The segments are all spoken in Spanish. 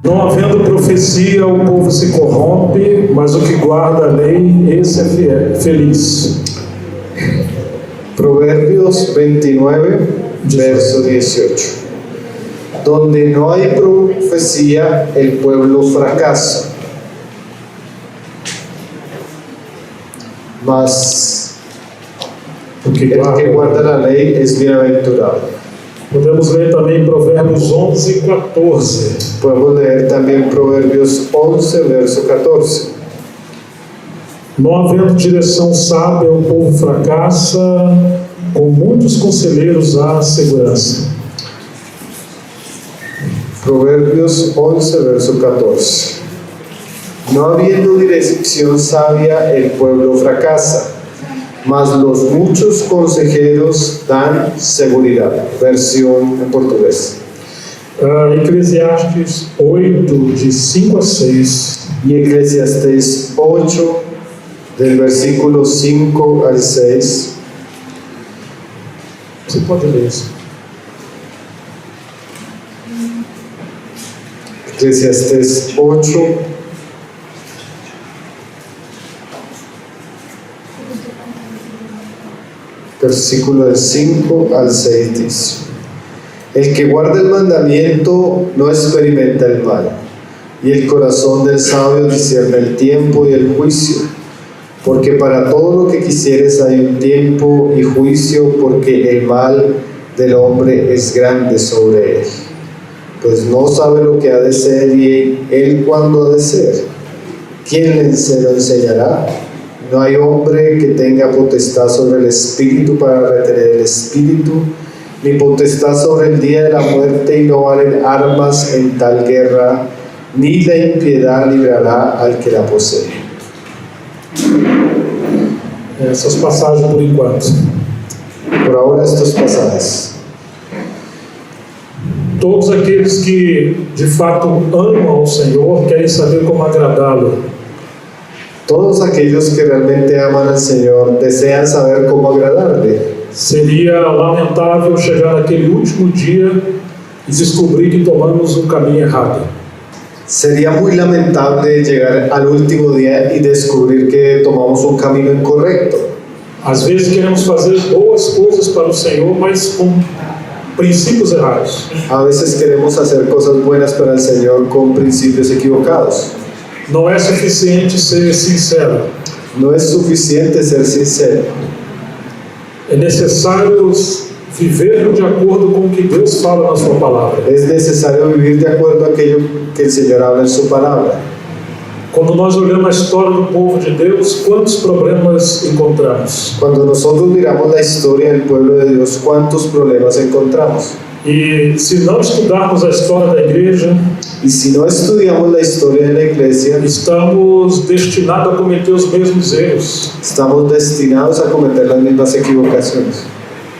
Não havendo profecia, o povo se corrompe, mas o que guarda a lei, esse é feliz. Proverbios 29, verso 18. Donde no hay profecía, el pueblo fracasa. Mas el que guarda la ley es bienaventurado. Podemos ler também Provérbios 11, 14. Podemos leer también Proverbios 11, verso 14. Não havendo direção sábia, o povo fracassa, com muitos conselheiros há segurança. Proverbios 11, verso 14. No habiendo dirección sabia, el pueblo fracasa, mas los muchos consejeros dan seguridad. Versión en portugués. Eclesiastes 8, de 5 a 6. Y Eclesiastes 8, del versículo 5 al 6. Você pode ler isso. Eclesiastes 8, versículo del 5 al 6 dice: el que guarda el mandamiento no experimenta el mal, y el corazón del sabio discierne el tiempo y el juicio, porque para todo lo que quisieres hay un tiempo y juicio, porque el mal del hombre es grande sobre él, pues no sabe lo que ha de ser y él cuándo ha de ser. ¿Quién se lo enseñará? No hay hombre que tenga potestad sobre el espíritu para retener el espíritu, ni potestad sobre el día de la muerte, y no valen armas en tal guerra, ni la impiedad librará al que la posee. Essas passagens por enquanto. Por ahora estos pasajes. Todos aqueles que de fato amam ao Senhor querem saber como agradá-lo. Todos aquellos que realmente aman al Señor desean saber cómo agradarle. Seria lamentável chegar naquele último dia e descobrir que tomamos um caminho errado. Sería muy lamentable llegar al último día y descubrir que tomamos un camino incorrecto. Às vezes queremos fazer boas coisas para o Senhor, mas com princípios errados. A veces queremos hacer cosas buenas para el Señor con principios equivocados. Não é suficiente ser sincero. No es suficiente ser sincero. É necessário viver de acordo com o que Deus fala na sua palavra. Es necesario vivir de acuerdo a aquello que el Señor habla en su palabra. Quando nós olhamos a história do povo de Deus, quantos problemas encontramos? Cuando nosotros miramos la historia del pueblo de Dios, ¿cuántos problemas encontramos? E se não estudarmos a história da igreja, Y si no estudiamos la historia de la iglesia, estamos destinados a cometer os mesmos erros. estamos destinados a cometer las mismas equivocaciones.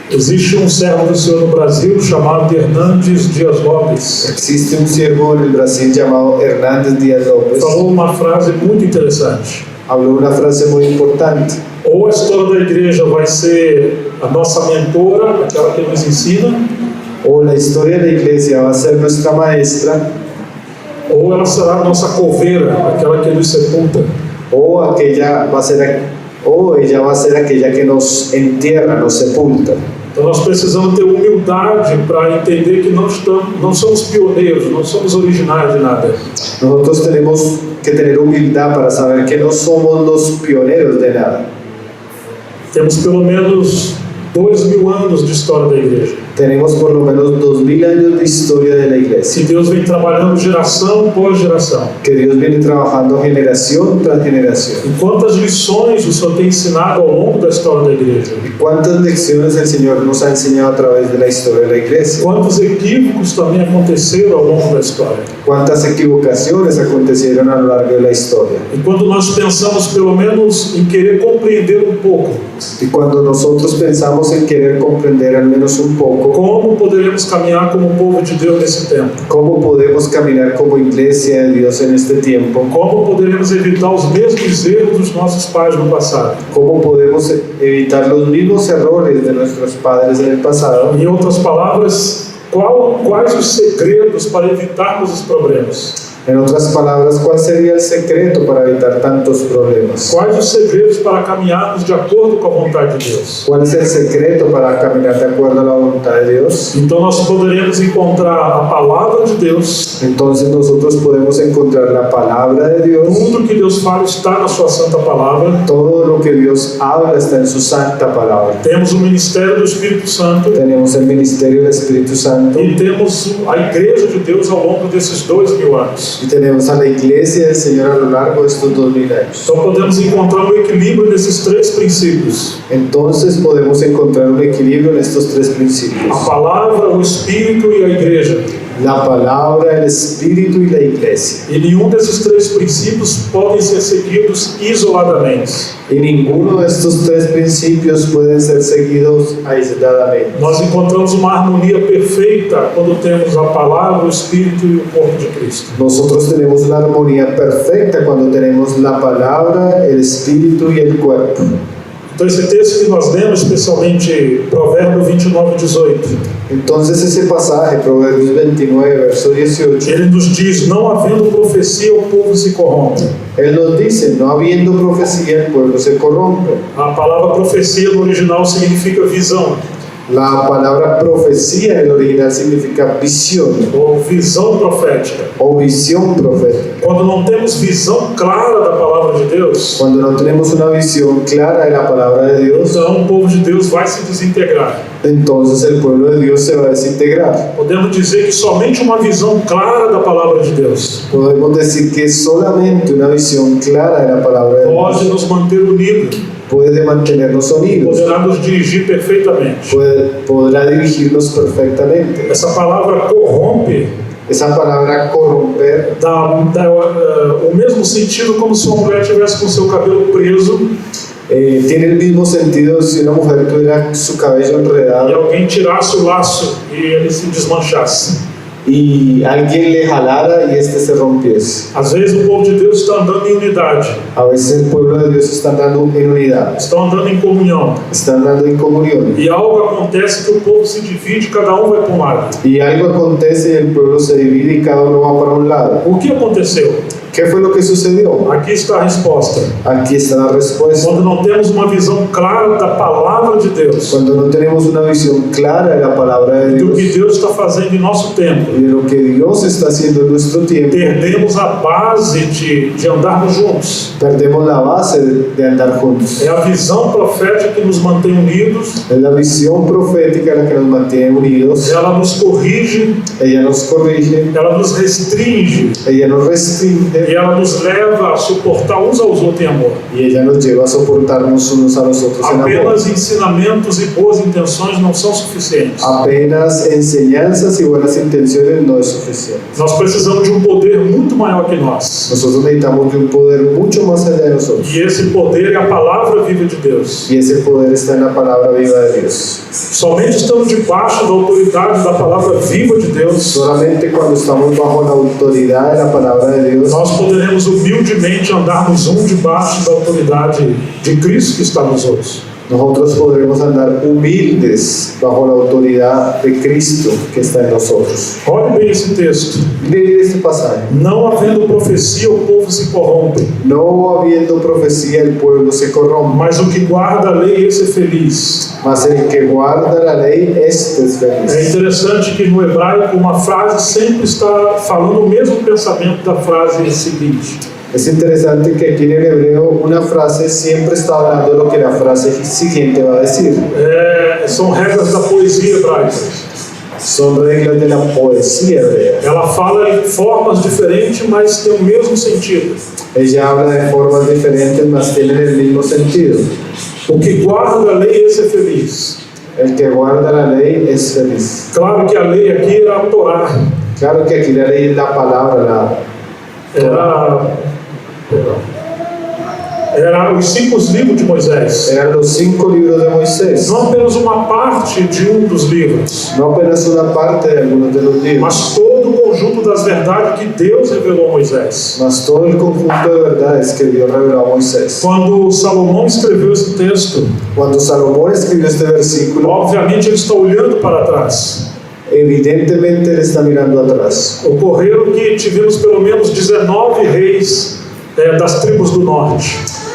Existe um servo do Senhor no Brasil chamado Hernandes Dias Lopes. Existe un siervo en el Brasil llamado Hernández Díaz López. Falou uma frase muito interessante. Habló una frase muy importante. Ou a história da igreja vai ser a nossa mentora, aquela que nos ensina, O la historia de la iglesia va a ser nuestra maestra, ou ela será a nossa coveira, aquela que nos sepulta. o ella va a ser aquella que nos entierra, nos sepulta. Então nós precisamos ter humildade para entender que não somos pioneiros, não somos originais de nada. Nosotros tenemos que tener humildad para saber que no somos los pioneros de nada. Temos pelo menos 2000 anos de história da igreja. Tenemos por lo menos 2000 años de historia de la iglesia. Que Deus vem trabalhando geração por geração. Que Dios viene trabajando generación tras generación. E quantas lições o Senhor tem ensinado ao longo da história da igreja? ¿Y cuántas lecciones el Señor nos ha enseñado a través de la historia de la iglesia? Quantos equívocos também aconteceram ao longo da história? ¿Cuántas equivocaciones acontecieron a lo largo de la historia? E quando nós pensamos pelo menos em querer compreender um pouco, Y cuando nosotros pensamos en querer comprender al menos un poco, como poderemos caminhar como povo de Deus nesse tempo? ¿cómo podemos caminar como iglesia de Dios en este tiempo? Como poderemos evitar os mesmos erros dos nossos pais no passado? ¿Cómo podemos evitar los mismos errores de nuestros padres en el pasado? Em outras palavras, quais os segredos para evitarmos os problemas? En otras palabras, ¿cuál sería el secreto para evitar tantos problemas? Quais os segredos para caminharmos de acordo com a vontade de Deus? ¿Cuál es el secreto para caminar de acuerdo a la voluntad de Dios? Então nós poderemos encontrar a palavra de Deus. Entonces nosotros podemos encontrar la palabra de Dios. Tudo que Deus fala está na sua santa palavra. Todo lo que Dios habla está en su santa palabra. Temos o ministério do Espírito Santo Tenemos el ministerio del Espíritu Santo e temos a igreja de Deus ao longo desses 2000 anos. y tenemos a la iglesia del Señor a lo largo de estos 2000 años. Então podemos encontrar um equilíbrio nesses três princípios: Entonces podemos encontrar un equilibrio en estos tres principios: a palavra, o Espírito e a igreja. la palabra, el Espíritu y la iglesia. E nenhum desses três princípios podem ser seguidos isoladamente. Y ninguno de estos tres principios pueden ser seguidos aisladamente. Nós encontramos uma harmonia perfeita quando temos a palavra, o Espírito e o corpo de Cristo. Nosotros tenemos una armonía perfecta cuando tenemos la palabra, el Espíritu y el cuerpo. Então esse texto que nós lemos, especialmente Provérbio 29:18, Entonces ese pasaje, Proverbios 29, verso 18, ele nos diz: não havendo profecia, o povo se corrompe. él nos dice: no habiendo profecía, el pueblo se corrompe. A palavra profecia no original significa visão, La palabra profecía en el original significa visión ou visão profética. o visión profética. Quando não temos visão clara da palavra de Deus, Cuando no tenemos una visión clara de la palabra de Dios, então o povo de Deus vai se desintegrar. entonces el pueblo de Dios se va a desintegrar. Podemos dizer que somente uma visão clara da palavra de Deus Podemos decir que solamente una visión clara de la palabra de Dios pode nos manter unidos, puede mantenernos unidos, poderá nos dirigir perfeitamente. podrá dirigirnos perfectamente. Essa palavra corrompe Esa palabra corromper dá o mesmo sentido como se uma mulher tivesse com seu cabelo preso tiene el mismo sentido si una mujer tuviera su cabello e enredado alguém tirasse o laço e ele se desmanchasse. y alguien le jalara y este se rompiese. Às vezes o povo de Deus está andando em unidade, A veces el pueblo de Dios está andando en unidad, estão andando em comunhão, está andando en comunión, e algo acontece que o povo se divide, cada um vai para um lado. y algo acontece y el pueblo se divide y cada uno va para un lado. O que aconteceu? ¿Qué fue lo que sucedió? Aqui está a resposta. Aquí está la respuesta. Quando não temos uma visão clara da palavra de Deus, Cuando no tenemos una visión clara de la palabra de do que Dios Deus está fazendo em nosso tempo, y de lo que Dios está haciendo en nuestro tiempo, perdemos a base de andarmos juntos. perdemos la base de andar juntos. É a visão profética que nos mantém unidos, Es la visión profética la que nos mantiene unidos. ela nos corrige, Ella nos corrige, ela nos restringe ella nos restringe e ela nos leva a suportar uns aos outros em amor. y ella nos lleva a soportarnos unos a los otros en amor. Apenas ensinamentos e boas intenções não são suficientes. Apenas enseñanzas y buenas intenciones no es suficiente. Nós precisamos de um poder muito maior que nós. Nosotros necesitamos de un poder mucho más allá de nosotros. E esse poder é a palavra viva de Deus. Y ese poder está en la palabra viva de Dios. Somente estamos debaixo da autoridade da palavra viva de Deus, Solamente cuando estamos bajo la autoridad de la palabra de Dios, nós poderemos humildemente andarmos debaixo da autoridade de Cristo que está nos outros. nosotros podremos andar humildes bajo la autoridad de Cristo que está en nosotros. Olhe bem esse texto. Miren este pasaje. Não havendo profecia, o povo se corrompe, No habiendo profecía, el pueblo se corrompe, mas o que guarda a lei, esse é feliz. mas el que guarda la ley, este es É feliz. interessante que no hebraico uma frase sempre está falando o mesmo pensamento da frase seguinte. Es interesante que aquí en el hebreo una frase siempre está hablando lo que la frase siguiente va a decir. São regras da poesia hebraica. Son reglas de la poesía hebrea. Ela fala em formas diferentes, mas tem o mesmo sentido. Ella habla de formas diferentes, mas tienen el mismo sentido. O que guarda a lei, esse é feliz. El que guarda la ley es feliz. Claro que a lei aqui era a Torá. Claro que aquí la ley es la palabra, Era os 5 livros de Moisés. eran los 5 libros de Moisés. Não apenas uma parte de um dos livros, No apenas una parte de algunos de los libros, mas todo o conjunto das verdades que Deus revelou a Moisés. mas todo el conjunto de verdades que Dios reveló a Moisés. Quando Salomão escreveu esse texto, Cuando Salomón escribió este versículo, obviamente ele está olhando para trás. Evidentemente Él está mirando atrás. Ocorreram que tivemos pelo menos 19 reis das tribos do norte.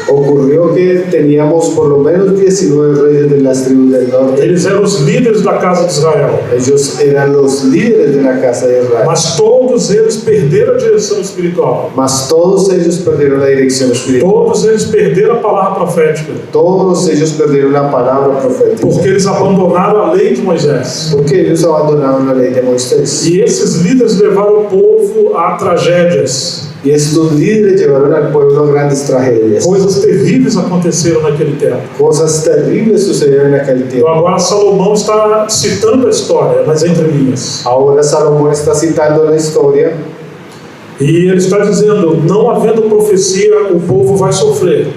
Ocurrió que teníamos por lo menos 19 reyes de las tribus del norte. Eles eram os líderes da casa de Israel. Ellos eran los líderes de la casa de Israel. Mas todos eles perderam a direção espiritual. Mas todos ellos perdieron la dirección espiritual. Todos eles perderam a palavra profética. Todos ellos perdieron la palabra profética. Porque eles abandonaram a lei de Moisés. Porque ellos abandonaron la ley de Moisés. E esses líderes levaram o povo a tragédias. Y estos líderes llevaron al pueblo a grandes tragedias. Coisas terríveis aconteceram naquele tempo. Cosas terribles sucedieron en aquel Então tiempo. agora Salomão está citando a história nas entrelinhas. Ahora Salomón está citando la historia E ele está dizendo, não havendo profecia, o povo vai sofrer.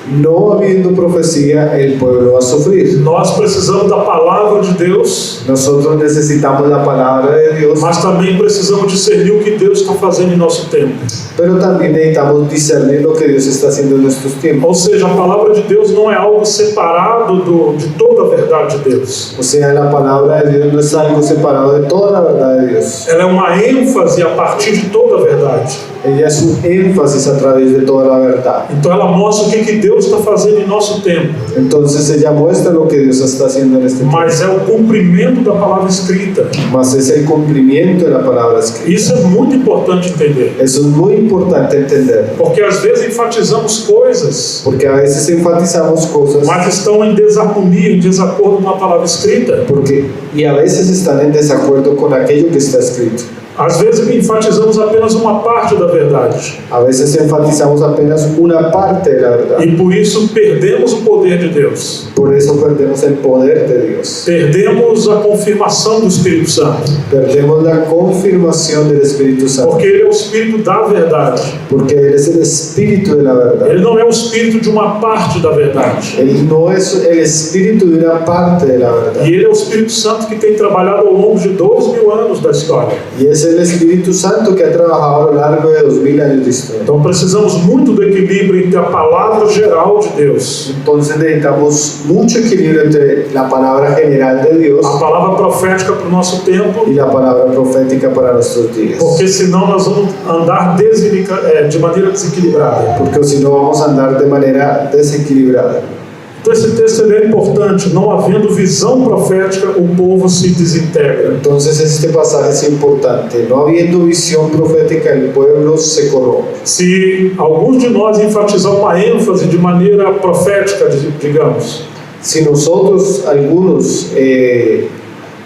no habiendo profecía, el pueblo va a sufrir. Nós precisamos da palavra de Deus, Nosotros necesitamos la palabra de Dios, mas também precisamos discernir o que Deus está fazendo em nosso tempo. pero también necesitamos discernir lo que Dios está haciendo en nuestros tiempos. Ou seja, a palavra de Deus não é algo separado de toda a verdade de Deus. O sea, la palabra de Dios no es algo separado de toda la verdad de Dios. Ela é uma ênfase a partir de toda a verdade. Ella es un énfasis a través de toda la verdad. Então ela mostra o que Deus está fazendo em nosso tempo, Entonces ella muestra lo que Dios está haciendo en este tiempo. mas é o cumprimento da palavra escrita. Mas es el cumplimiento de la palabra escrita. Isso é muito importante entender, Eso es muy importante entender, porque às vezes enfatizamos coisas, porque a veces enfatizamos cosas mas estão em desarmonia, em desacordo com a palavra escrita. y a veces están en desacuerdo con aquello que está escrito. Às vezes enfatizamos apenas uma parte da verdade, A veces enfatizamos apenas una parte de la verdad. e por isso perdemos o poder de Deus, Por eso perdemos el poder de Dios. perdemos a confirmação do Espírito Santo, Perdemos la confirmación del Espíritu Santo. porque Ele é o Espírito da verdade. Porque Él es el Espíritu de la verdad. Ele não é o Espírito de uma parte da verdade. Él no es el Espíritu de una parte de la verdad. E Ele é o Espírito Santo que tem trabalhado ao longo de 2000 anos da história. Y es el Espíritu Santo que ha trabajado a lo largo de 2000 años de historia. Então precisamos muito do equilíbrio entre a palavra geral de Deus, Entonces necesitamos mucho equilibrio entre la palabra general de Dios a palavra profética para o nosso tempo, y la palabra profética para nuestros días. porque senão nós vamos andar de maneira desequilibrada. Porque si no vamos a andar de manera desequilibrada. Então esse texto ele é importante. Não havendo visão profética, o povo se desintegra. Entonces este pasaje es importante. No habiendo visión profética, el pueblo se corrompe. Se alguns de nós enfatizar uma ênfase de maneira profética, digamos, Si nosotros, algunos,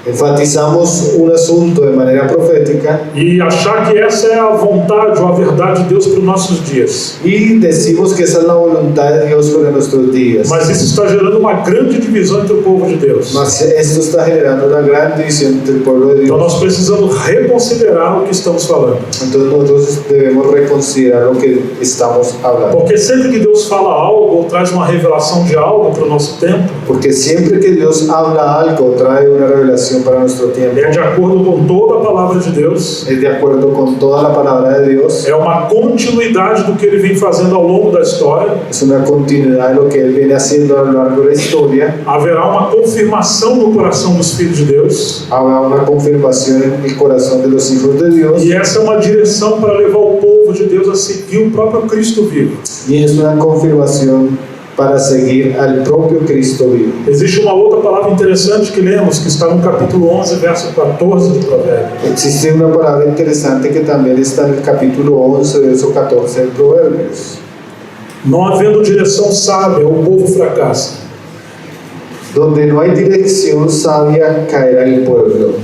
enfatizamos un asunto de manera profética e achar que essa é a vontade ou a verdade de Deus para os nossos dias, y decimos que esa es la voluntad de Dios para nuestros días, mas isso está gerando uma grande divisão entre o povo de Deus. mas esto está generando una gran división entre el pueblo de Então Dios. nós precisamos reconsiderar o que estamos falando, Entonces nosotros debemos reconsiderar lo que estamos hablando, porque sempre que Deus fala algo ou traz uma revelação de algo para o nosso tempo, porque siempre que Dios habla algo, trae una revelación para nuestro tiempo, é de acordo com toda a palavra de Deus, es de acuerdo con toda la palabra de Dios, é uma continuidade do que Ele vem fazendo ao longo da história. es una continuidad de lo que Él viene haciendo a lo largo de la historia. Haverá uma confirmação no coração dos filhos de Deus, Habrá una confirmación en el corazón de los hijos de Dios, e essa é uma direção para levar o povo de Deus a seguir o próprio Cristo vivo. y es una confirmación para seguir al propio Cristo vivo. Existe uma outra palavra interessante que lemos, que está no capítulo 11, verso 14 de Provérbios. Existe una palabra interesante que también está en el capítulo 11, verso 14 de Proverbios. Não havendo direção sábia, o povo fracassa, Donde no hay dirección sabia, caerá el pueblo,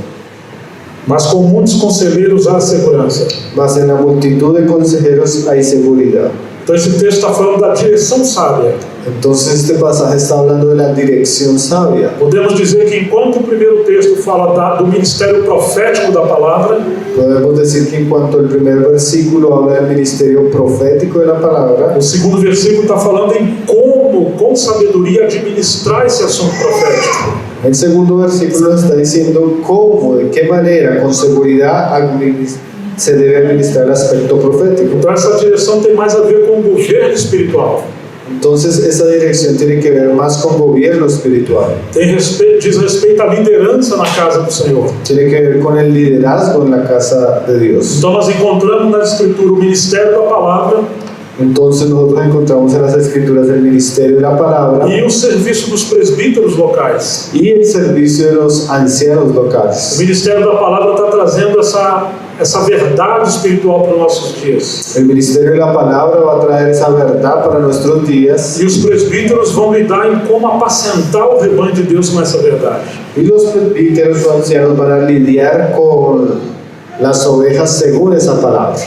mas com muitos conselheiros há segurança. mas en la multitud de consejeros hay seguridad. Então esse texto está falando da direção sábia. Entonces este pasaje está hablando de la dirección sabia. Podemos dizer que enquanto o primeiro texto fala do ministério profético da palavra, Podemos decir que en cuanto al primer versículo habla del ministerio profético de la palabra, o segundo versículo está falando em como, com sabedoria, administrar esse assunto profético. el segundo versículo está diciendo cómo, de qué manera, con seguridad se debe administrar el aspecto profético. Então essa direção tem mais a ver com o governo espiritual. Entonces esa dirección tiene que ver más con gobierno espiritual. Diz respeito à liderança na casa do Senhor. Tiene que ver con el liderazgo en la casa de Dios. Então nós encontramos na Escritura o ministério da palavra Entonces nosotros encontramos en las escrituras el ministerio de la palabra e o serviço dos presbíteros locais. y el servicio de los ancianos O locales. ministério da palavra está trazendo essa verdade espiritual para os nossos dias. El ministerio de la palabra va a traer esa verdad para nuestros días E os presbíteros vão lidar em como apacentar o rebanho de Deus com essa verdade. y los presbíteros o ancianos van a lidiar con las ovejas según esa palabra.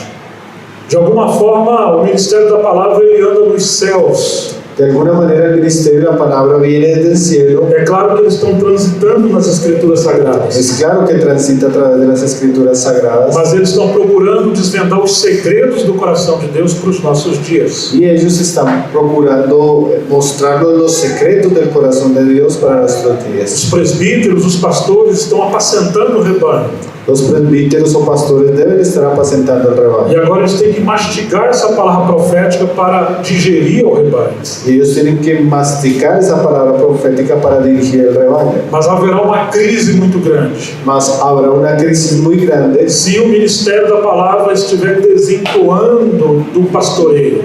De alguma forma, o ministério da palavra ele anda nos céus. De alguna manera el ministerio de la palabra viene desde el cielo. É claro que eles estão transitando nas Escrituras Sagradas, Es claro que transita a través de las escrituras sagradas mas eles estão procurando desvendar os segredos do coração de Deus para os nossos dias. y ellos están procurando mostrarnos los secretos del corazón de Dios para nuestros días. Os presbíteros, os pastores estão apacentando o rebanho. Los presbíteros o pastores deben estar apacentando el rebaño. E agora eles têm que mastigar essa palavra profética para digerir o rebanho. Y ellos tienen que masticar esa palabra profética para dirigir el rebaño. Mas haverá uma crise muito grande Mas habrá una crisis muy grande se o ministério da palavra estiver desentoando do pastoreio.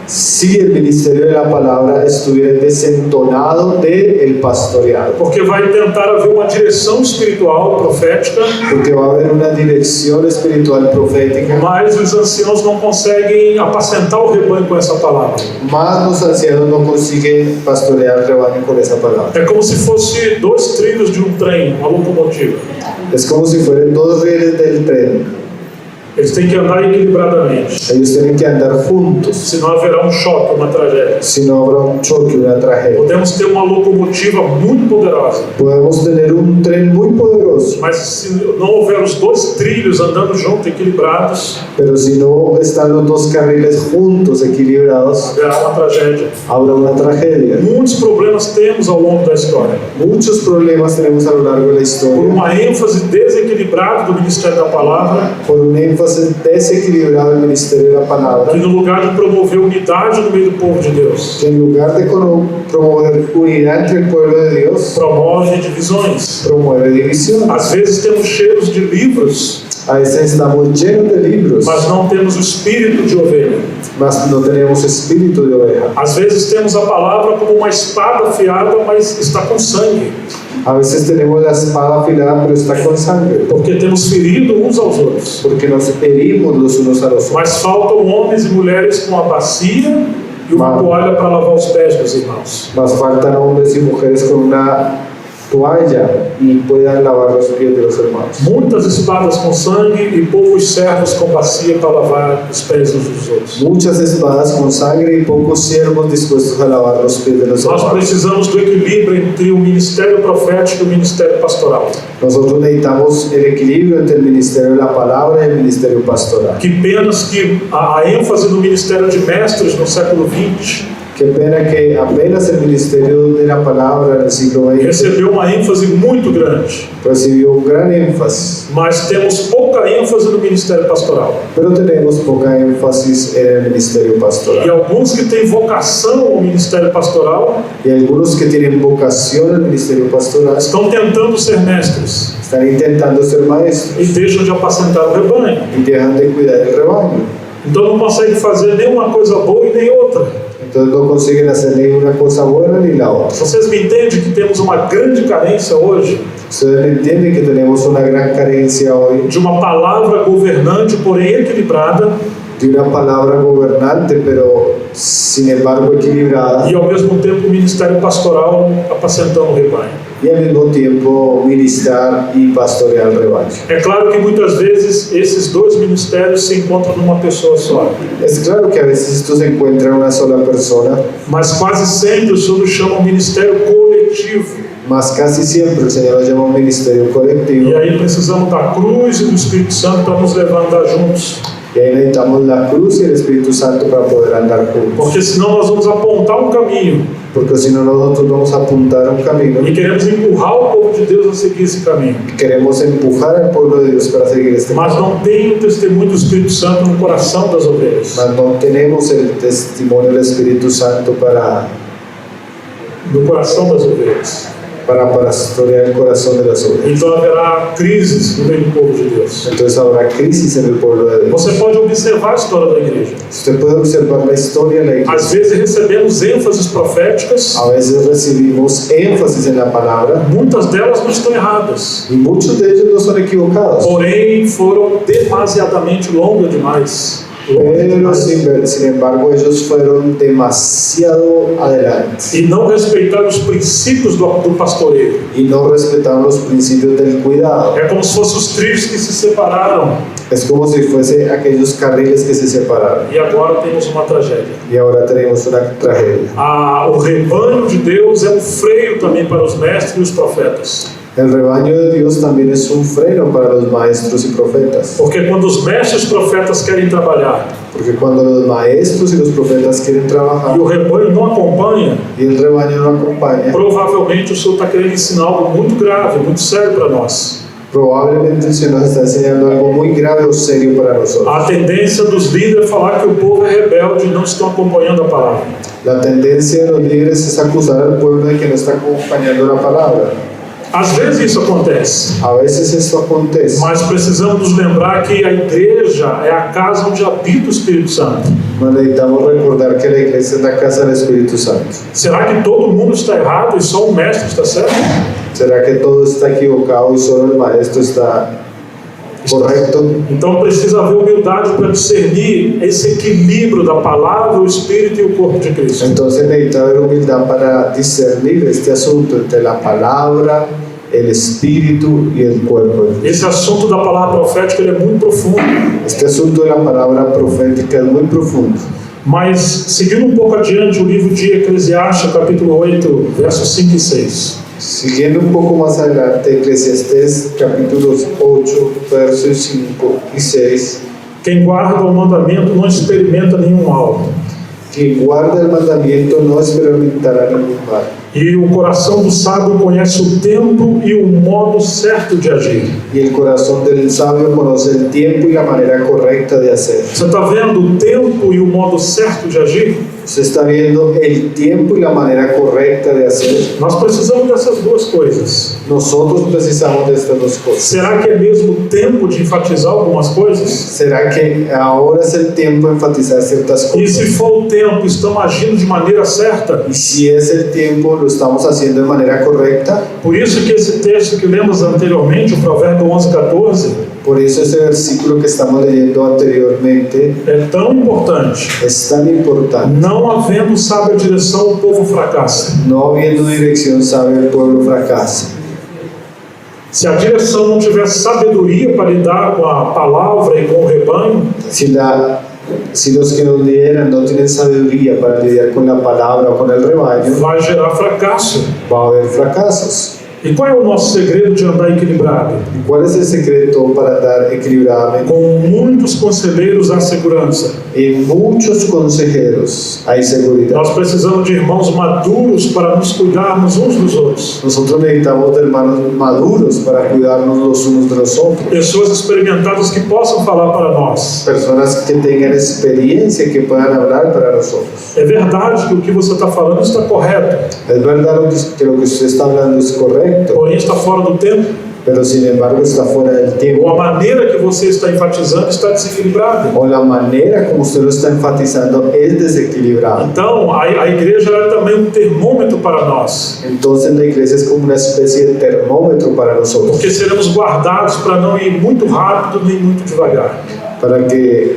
si el ministerio de la palabra estuviera desentonado del pastoreado. Porque vai tentar haver uma direção espiritual, profética, Porque va a haber una dirección espiritual profética, mas os anciãos não conseguem apacentar o rebanho com essa palavra. mas los ancianos no consiguen pastorear el rebaño con esa palabra. É como se fosse dois trilhos de um trem, uma locomotiva. Es como si fueran dos rieles del tren. Eles têm que andar equilibradamente, Ellos tienen que andar juntos, senão haverá um choque, uma tragédia. si no habrá un choque, una tragedia. Podemos ter uma locomotiva muito poderosa, Podemos tener un tren muy poderoso, mas se não houver os dois trilhos andando juntos, equilibrados, pero si no están los dos carriles juntos, equilibrados, haverá uma tragédia. habrá una tragedia. Muitos problemas temos ao longo da história, Muchos problemas tenemos a lo largo de la por historia, uma ênfase desequilibrada do ministério da palavra, por un énfasis desequilibrado del ministerio de la palabra, que no lugar de promover unidade no meio do povo de Deus, que en lugar de promover unidad entre el pueblo de Dios, promove divisões. promueve división. Às vezes temos cheiros de livros, A veces estamos llenos de libros, mas não temos o espírito de ovelha. mas no tenemos espíritu de oveja. Às vezes temos a palavra como uma espada afiada, mas está com sangue, A veces tenemos la espada afilada, pero está con sangre, porque temos ferido uns aos outros. porque nos herimos los unos a los otros. Mas faltam homens e mulheres com a bacia e uma Mas- toalha para lavar os pés dos irmãos. Mas faltan hombres y mujeres con una toalla y puedan lavar los pies de los hermanos. Muitas espadas com sangue e poucos servos com bacia para lavar os pés uns dos outros. Muchas espadas con sangre y pocos siervos dispuestos a lavar los pies de los Nós hermanos. precisamos do equilíbrio entre o ministério profético e o ministério pastoral. Nosotros necesitamos el equilibrio entre el ministerio de la palabra y el ministerio pastoral. Que penas que a ênfase do ministério de mestres no século XX Qué pena que apenas el ministerio de la palabra en el siglo XX recebeu uma ênfase muito grande, recibió un gran énfasis, mas temos pouca ênfase no ministério pastoral. pero tenemos poca énfasis en el ministerio E pastoral. alguns que têm vocação ao ministério pastoral Y algunos que tienen vocación al ministerio pastoral estão tentando ser mestres están intentando ser maestros e deixam de apacentar o rebanho. y dejan de cuidar el rebaño. Então não conseguem fazer nem uma coisa boa e nem outra. Entonces no consiguen hacer ni una cosa buena ni la otra. Vocês me entendem que temos uma grande carência hoje Ustedes entienden que tenemos una gran carencia hoy de uma palavra governante, porém equilibrada, de una palabra gobernante, pero sin embargo equilibrada, e ao mesmo tempo o ministério pastoral apacentando o rebanho. y al mismo tiempo ministrar y pastorear el rebaño. É claro que muitas vezes esses dois ministérios se encontram numa pessoa só, Es claro que a veces esto se encuentra en una sola persona, mas quase sempre o Senhor nos chama um ministério coletivo. mas casi siempre el Señor lo llama un ministerio colectivo, E aí precisamos da cruz e do Espírito Santo para nos levar a andar juntos. y ahí necesitamos la cruz y el Espíritu Santo para poder andar juntos. Porque senão nós vamos apontar um caminho, porque si no nosotros vamos a apuntar a un camino e queremos empurrar o povo de Deus a seguir esse caminho. y queremos empujar al pueblo de Dios para seguir este Mas camino. não tem o testemunho do Espírito Santo no coração das ovelhas. Mas no tenemos el testimonio del Espíritu Santo No coração das ovelhas. para pastorear el corazón de las ovejas. Então haverá crises no meio do povo de Deus. Entonces habrá crisis en el pueblo de Dios. Você pode observar a história da igreja. Usted puede observar la historia de la iglesia. Às vezes recebemos ênfases proféticas, A veces recibimos énfasis en la palabra muitas delas não estão erradas, y muchos de ellos no son equivocados. porém foram demasiadamente longas demais. Pero sin embargo ellos fueron demasiado adelante E não respeitaram os princípios do pastoreio. y no respetaron los principios del cuidado. É como se fossem os trilhos que se separaram Es como si fuese aquellos carriles que se separaron e agora temos uma tragédia. y ahora tenemos una tragedia. O rebanho de Deus é um freio também para os mestres e os profetas. El rebaño de Dios también es un freno para los maestros y profetas, Porque quando os mestres e os profetas querem trabalhar porque cuando los maestros y los profetas quieren trabajar e o rebanho não acompanha, y el rebaño no acompaña, provavelmente o Senhor está querendo ensinar algo muito grave, muito sério para nós. probablemente el Señor nos está enseñando algo muy grave o serio para nosotros. A tendência dos líderes é falar que o povo é rebelde e não estão acompanhando a palavra. La tendencia de los líderes es acusar al pueblo de que no está acompañando la palabra. Às vezes isso acontece, A veces esto acontece, mas precisamos nos lembrar que a igreja é a casa onde habita o Espírito Santo. mas necesitamos recordar que la iglesia es la casa del Espíritu Santo. Será que todo mundo está errado e só o mestre está certo? ¿Será que todo está equivocado y solo el maestro está correcto? Então precisa haver humildade para discernir esse equilíbrio da palavra, o Espírito e o corpo de Cristo. Entonces necesita haber humildad para discernir este asunto entre la palabra, el espíritu y el cuerpo de Dios. Esse assunto da palavra profética ele é muito profundo, Este asunto de la palabra profética es muy profundo. mas seguindo um pouco adiante o livro de Eclesiastes, capítulo 8, versos 5 e 6. Siguiendo un poco más adelante, Eclesiastés capítulos 8, versos 5 y 6. Quem guarda o mandamento não experimenta nenhum mal, Quien guarda el mandamiento no experimentará ningún mal. e o coração do sábio conhece o tempo e o modo certo de agir. Y el corazón del sabio conoce el tiempo y la manera correcta de hacer. Você está vendo o tempo e o modo certo de agir? Usted está viendo el tiempo y la manera correcta de hacer. Nós precisamos dessas duas coisas. Nosotros precisamos de estas dos cosas. Será que é mesmo tempo de enfatizar algumas coisas? ¿Será que ahora es el tiempo de enfatizar ciertas E se cosas? for o tempo, estamos agindo de maneira certa? Y si es el tiempo, lo estamos haciendo de manera correcta. Por isso que esse texto que lemos anteriormente, o Provérbio 11:14, Por eso ese versículo que estamos leyendo anteriormente é tão importante. es tan importante. Não havendo sábia direção, o povo fracassa. No habiendo dirección sabia, el pueblo fracasa. Se a direção não tiver sabedoria para lidar com a palavra e com o rebanho, Si los que nos lideran no tienen sabiduría para lidiar con la palabra o con el rebaño, vai gerar fracasso. va a haber fracasos. E qual é o nosso segredo de andar equilibrado? ¿Y cuál es el secreto para andar equilibradamente? Com muitos conselheiros há segurança. En muchos consejeros hay seguridad. Nós precisamos de irmãos maduros para nos cuidarmos uns dos outros. Nosotros necesitamos de hermanos maduros para cuidarnos los unos de los otros. Pessoas experimentadas que possam falar para nós. Personas que tengan experiencia, que puedan hablar para nosotros. É verdade que o que você está falando está correto, Es verdad que lo que usted está hablando es correcto, porém está fora do tempo. pero sin embargo está fuera del Ou a tiempo. maneira que você está enfatizando está desequilibrada. O la manera como usted lo está enfatizando es desequilibrada. Então, a igreja ela é também um termômetro para nós, Entonces la iglesia es como una especie de termómetro para nosotros, porque seremos guardados para não ir muito rápido nem muito devagar.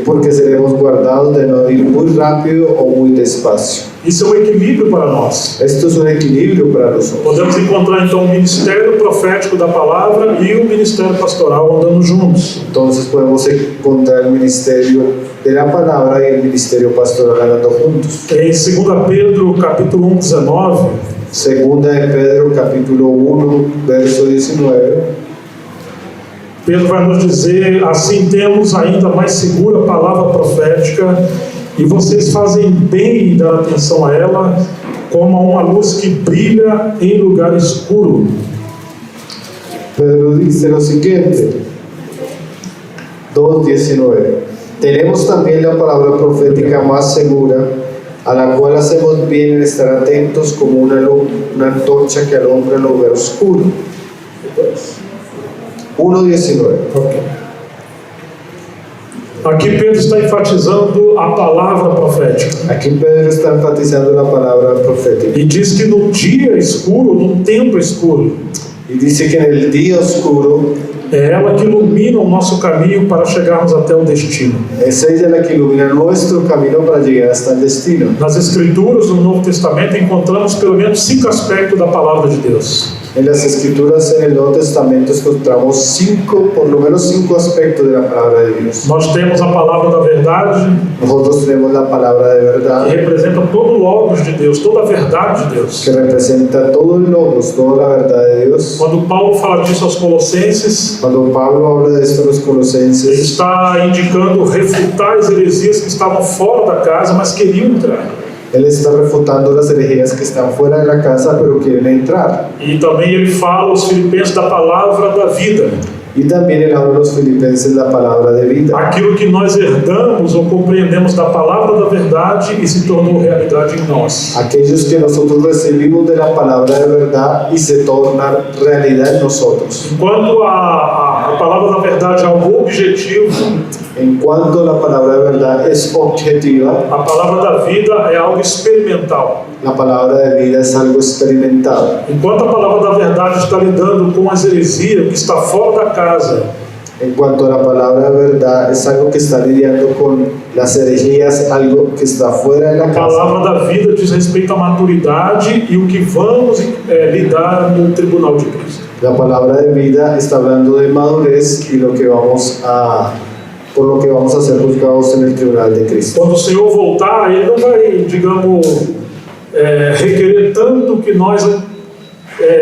porque seremos guardados de no ir muy rápido o muy despacio. Isso é um equilíbrio para nós. Esto es un equilibrio para nosotros. Podemos encontrar então o ministério profético da palavra e o ministério pastoral andando juntos. Entonces podemos encontrar el ministerio de la palabra y el ministerio pastoral andando juntos. Em 2 Pedro, capítulo 1, 19, Segunda de Pedro, capítulo 1, verso 19. Pedro vai nos dizer: assim temos ainda mais segura a palavra profética, e vocês fazem bem em dar atenção a ela, como a uma luz que brilha em lugar escuro. Pedro dice lo siguiente, 2:19. Tenemos también la palabra profética más segura, a la cual hacemos bien en estar atentos como una antorcha que alumbra el lugar oscuro. 1:19. Ok. Aqui Pedro está enfatizando a palavra profética. Aquí Pedro está enfatizando la palabra profética. E diz que no dia escuro, no tempo escuro, Y dice que en el día oscuro é ela que ilumina o nosso caminho para chegarmos até o destino. es ella la que ilumina nuestro camino para llegar hasta el destino. Nas Escrituras do Novo Testamento encontramos pelo menos 5 aspectos da palavra de Deus. En las escrituras en el Nuevo Testamento encontramos por lo menos 5 aspectos de la palabra de Dios. Nós temos a palavra da verdade, Nosotros tenemos la palabra de que verdad, representa todo o logos de Deus, toda a verdade de Deus. que representa todo el logos, toda la verdad de Dios. Quando Paulo fala disso aos Colossenses, Cuando Pablo habla de esto a los ele colosenses, está indicando refutar as heresias que estavam fora da casa, mas queriam entrar. él está refutando las herejías que están fuera de la casa pero quieren entrar. E também ele fala aos filipenses da palavra da vida. Y también él habla a los filipenses la palabra de vida. Aquilo que nós herdamos ou compreendemos da palavra da verdade e se tornou realidade em nós. Aquellos que nosotros recibimos de la palabra de verdad y se torna realidad en nosotros. Enquanto a palavra da verdade é algo objetivo, En cuanto la palabra de verdad es objetiva, a palavra da vida é algo experimental. la palabra de vida es algo experimental. Enquanto a palavra da verdade está lidando com as heresias que está fora da casa, En cuanto a la palabra de verdad es algo que está lidiando con las herejías, algo que está fuera de la a casa. palavra da vida diz respeito à maturidade e o que vamos lidar no tribunal de Cristo. La palabra de vida está hablando de madurez y por lo que vamos a ser juzgados en el tribunal de Cristo. Quando o Senhor voltar, Ele não vai, digamos, requerer tanto que nós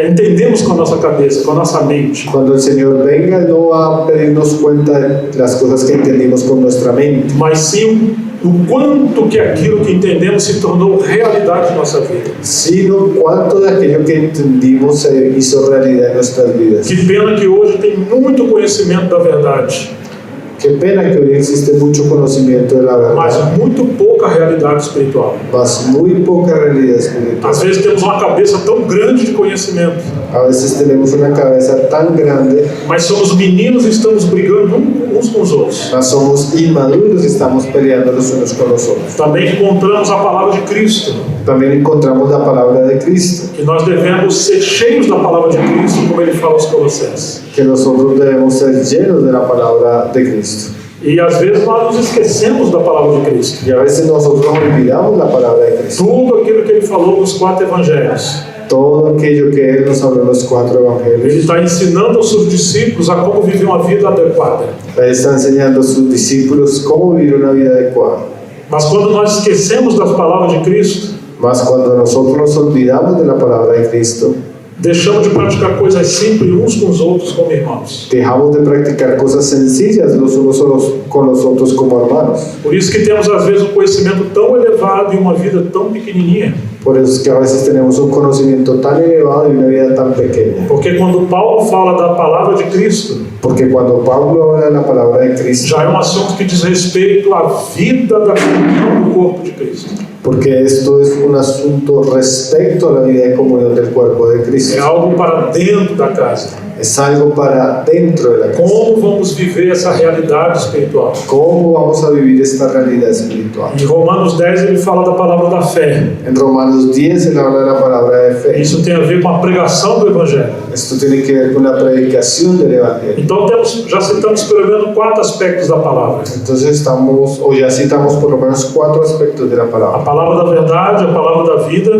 entendemos com a nossa cabeça, com a nossa mente. Cuando el Señor venga, Él no va a pedirnos cuenta de las cosas que entendimos con nuestra mente, Mas sim o quanto que aquilo que entendemos se tornou realidade em nossa vida. sino cuánto de aquello que entendimos se hizo realidad en nuestras vidas. Que pena que hoje tem muito conhecimento da verdade, Qué pena que hoy existe mucho conocimiento de la mas verdad, muito pouca realidade espiritual. mas muy poca realidad espiritual. Às vezes temos uma cabeça tão grande de conhecimento, A veces tenemos una cabeza tan grande, mas somos meninos e estamos brigando uns com os outros. mas somos inmaduros y estamos peleando los unos con los otros. Também encontramos a palavra de Cristo, También encontramos la palabra de Cristo, que nós devemos ser cheios da palavra de Cristo, como ele fala aos Colossenses. que nosotros debemos ser llenos de la palabra de Cristo. E às vezes nós nos esquecemos da palavra de Cristo. Y a veces nosotros olvidamos la palabra de Cristo. Tudo aquilo que ele falou nos 4 evangelhos. Todo aquello que Él nos habló en los 4 Ele evangelios. está ensinando aos seus discípulos a como viver uma vida adequada. Él está enseñando a sus discípulos cómo vivir una vida adecuada. Mas quando nós esquecemos das palavras de Cristo, Mas cuando nosotros nos olvidamos de la palabra de Cristo, deixamos de praticar coisas simples uns com os outros como irmãos. dejamos de practicar cosas sencillas los unos con los otros como hermanos. Por isso que temos às vezes um conhecimento tão elevado e uma vida tão pequenininha. Por eso es que a veces tenemos un conocimiento tan elevado y una vida tan pequeña. Porque quando Paulo fala da palavra de Cristo, Porque cuando Pablo habla de la palabra de Cristo, já é um assunto que diz respeito à vida da comunhão do corpo de Cristo. porque esto es un asunto respecto a la vida de comunión del cuerpo de É Cristo. algo para dentro da casa. Es algo para dentro de la casa. Como vamos viver essa realidade espiritual? ¿Cómo vamos a vivir esta realidad espiritual? Em Romanos 10 ele fala da palavra da fé. En Romanos 10 él habla de la palabra de fe. Isso tem a ver com a pregação do Evangelho. Esto tiene que ver con la predicación del Evangelio. Então já citamos pelo menos 4 aspectos da palavra. Entonces ya citamos por lo menos 4 aspectos de la A palabra. palavra da verdade, a palavra da vida,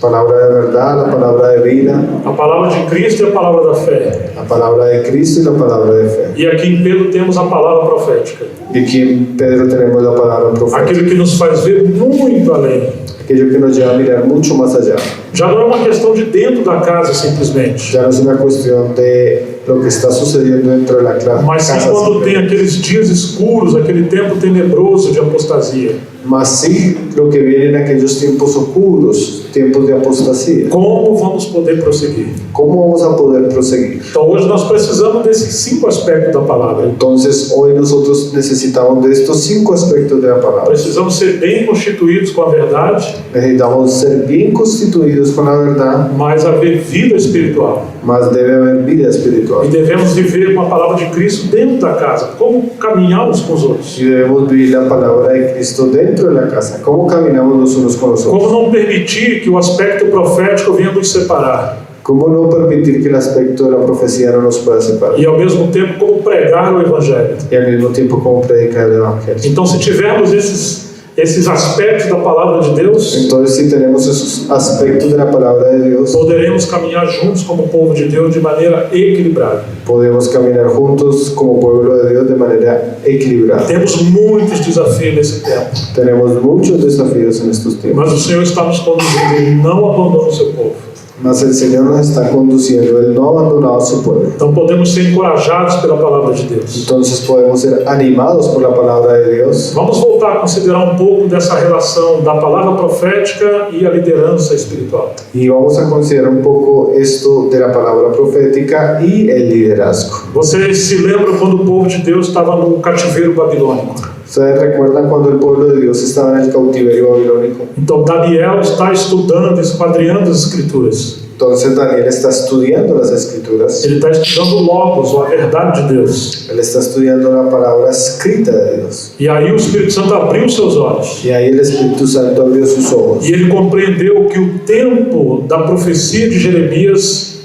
Palabra de verdad, la palabra de vida, a palavra de Cristo e a palavra da fé. la palabra de Cristo y la palabra de fe. E aqui em Pedro temos a palavra profética. Y aquí en Pedro tenemos la palabra profética, Aquilo que nos faz ver muito além. aquello que nos lleva a mirar mucho más allá. Já não é uma questão de dentro da casa simplesmente, Ya no es una cuestión de lo que está sucediendo dentro de la mas sim casa, quando tem aqueles dias escuros, aquele tempo tenebroso de apostasia. mas sí lo que viene en aquellos tiempos oscuros, tiempos de apostasía. Como vamos poder prosseguir? ¿Cómo vamos a poder proseguir? Então hoje nós precisamos desses 5 aspectos da palavra. Entonces hoy nosotros necesitamos de estos 5 aspectos de la palabra. Precisamos ser bem constituídos com a verdade, Necesitamos ser bien constituidos con la verdad, mas haver vida espiritual. mas debe haber vida espiritual. E devemos viver com a palavra de Cristo dentro da casa. Como caminhar uns com os outros? Y debemos vivir la palabra de Cristo dentro de la casa. ¿Cómo caminamos los unos con los Como otros? não permitir que o aspecto profético venha nos separar? ¿Cómo no permitir que el aspecto de la profecía no nos pueda separar? E ao mesmo tempo, como pregar o Evangelho? Y al mismo tiempo, cómo predicar el Evangelio. Então, se tivermos esses aspectos da palavra de Deus, Entonces, si tenemos esos aspectos de la palabra de Dios, poderemos caminhar juntos como povo de Deus de maneira equilibrada. podemos caminar juntos como pueblo de Dios de manera equilibrada. Temos muitos desafios nesse tempo, Tenemos muchos desafíos en estos tiempos, mas o Senhor está nos conduzindo. Ele não abandona o seu povo. mas el Señor nos está conduciendo. Él no ha abandonado a su pueblo. Então, podemos ser encorajados pela palavra de Deus. Entonces podemos ser animados por la palabra de Dios. Vamos voltar a considerar um pouco dessa relação da palavra profética e a liderança espiritual. Y vamos a considerar un poco esto de la palabra profética y el liderazgo. Vocês se lembram quando o povo de Deus estava no cativeiro babilônico? ¿Ustedes recuerdan cuando el pueblo de Dios estaba en el cautiverio babilónico? Então, Daniel está estudando, esquadriando as Escrituras. Entonces Daniel está estudiando las escrituras. Ele está estudando o Logos, ou a verdade de Deus. Él está estudiando la palabra escrita de Dios. E aí o Espírito Santo abriu seus olhos. Y ahí el Espíritu Santo abrió sus ojos. E ele compreendeu que o tempo da profecia de Jeremias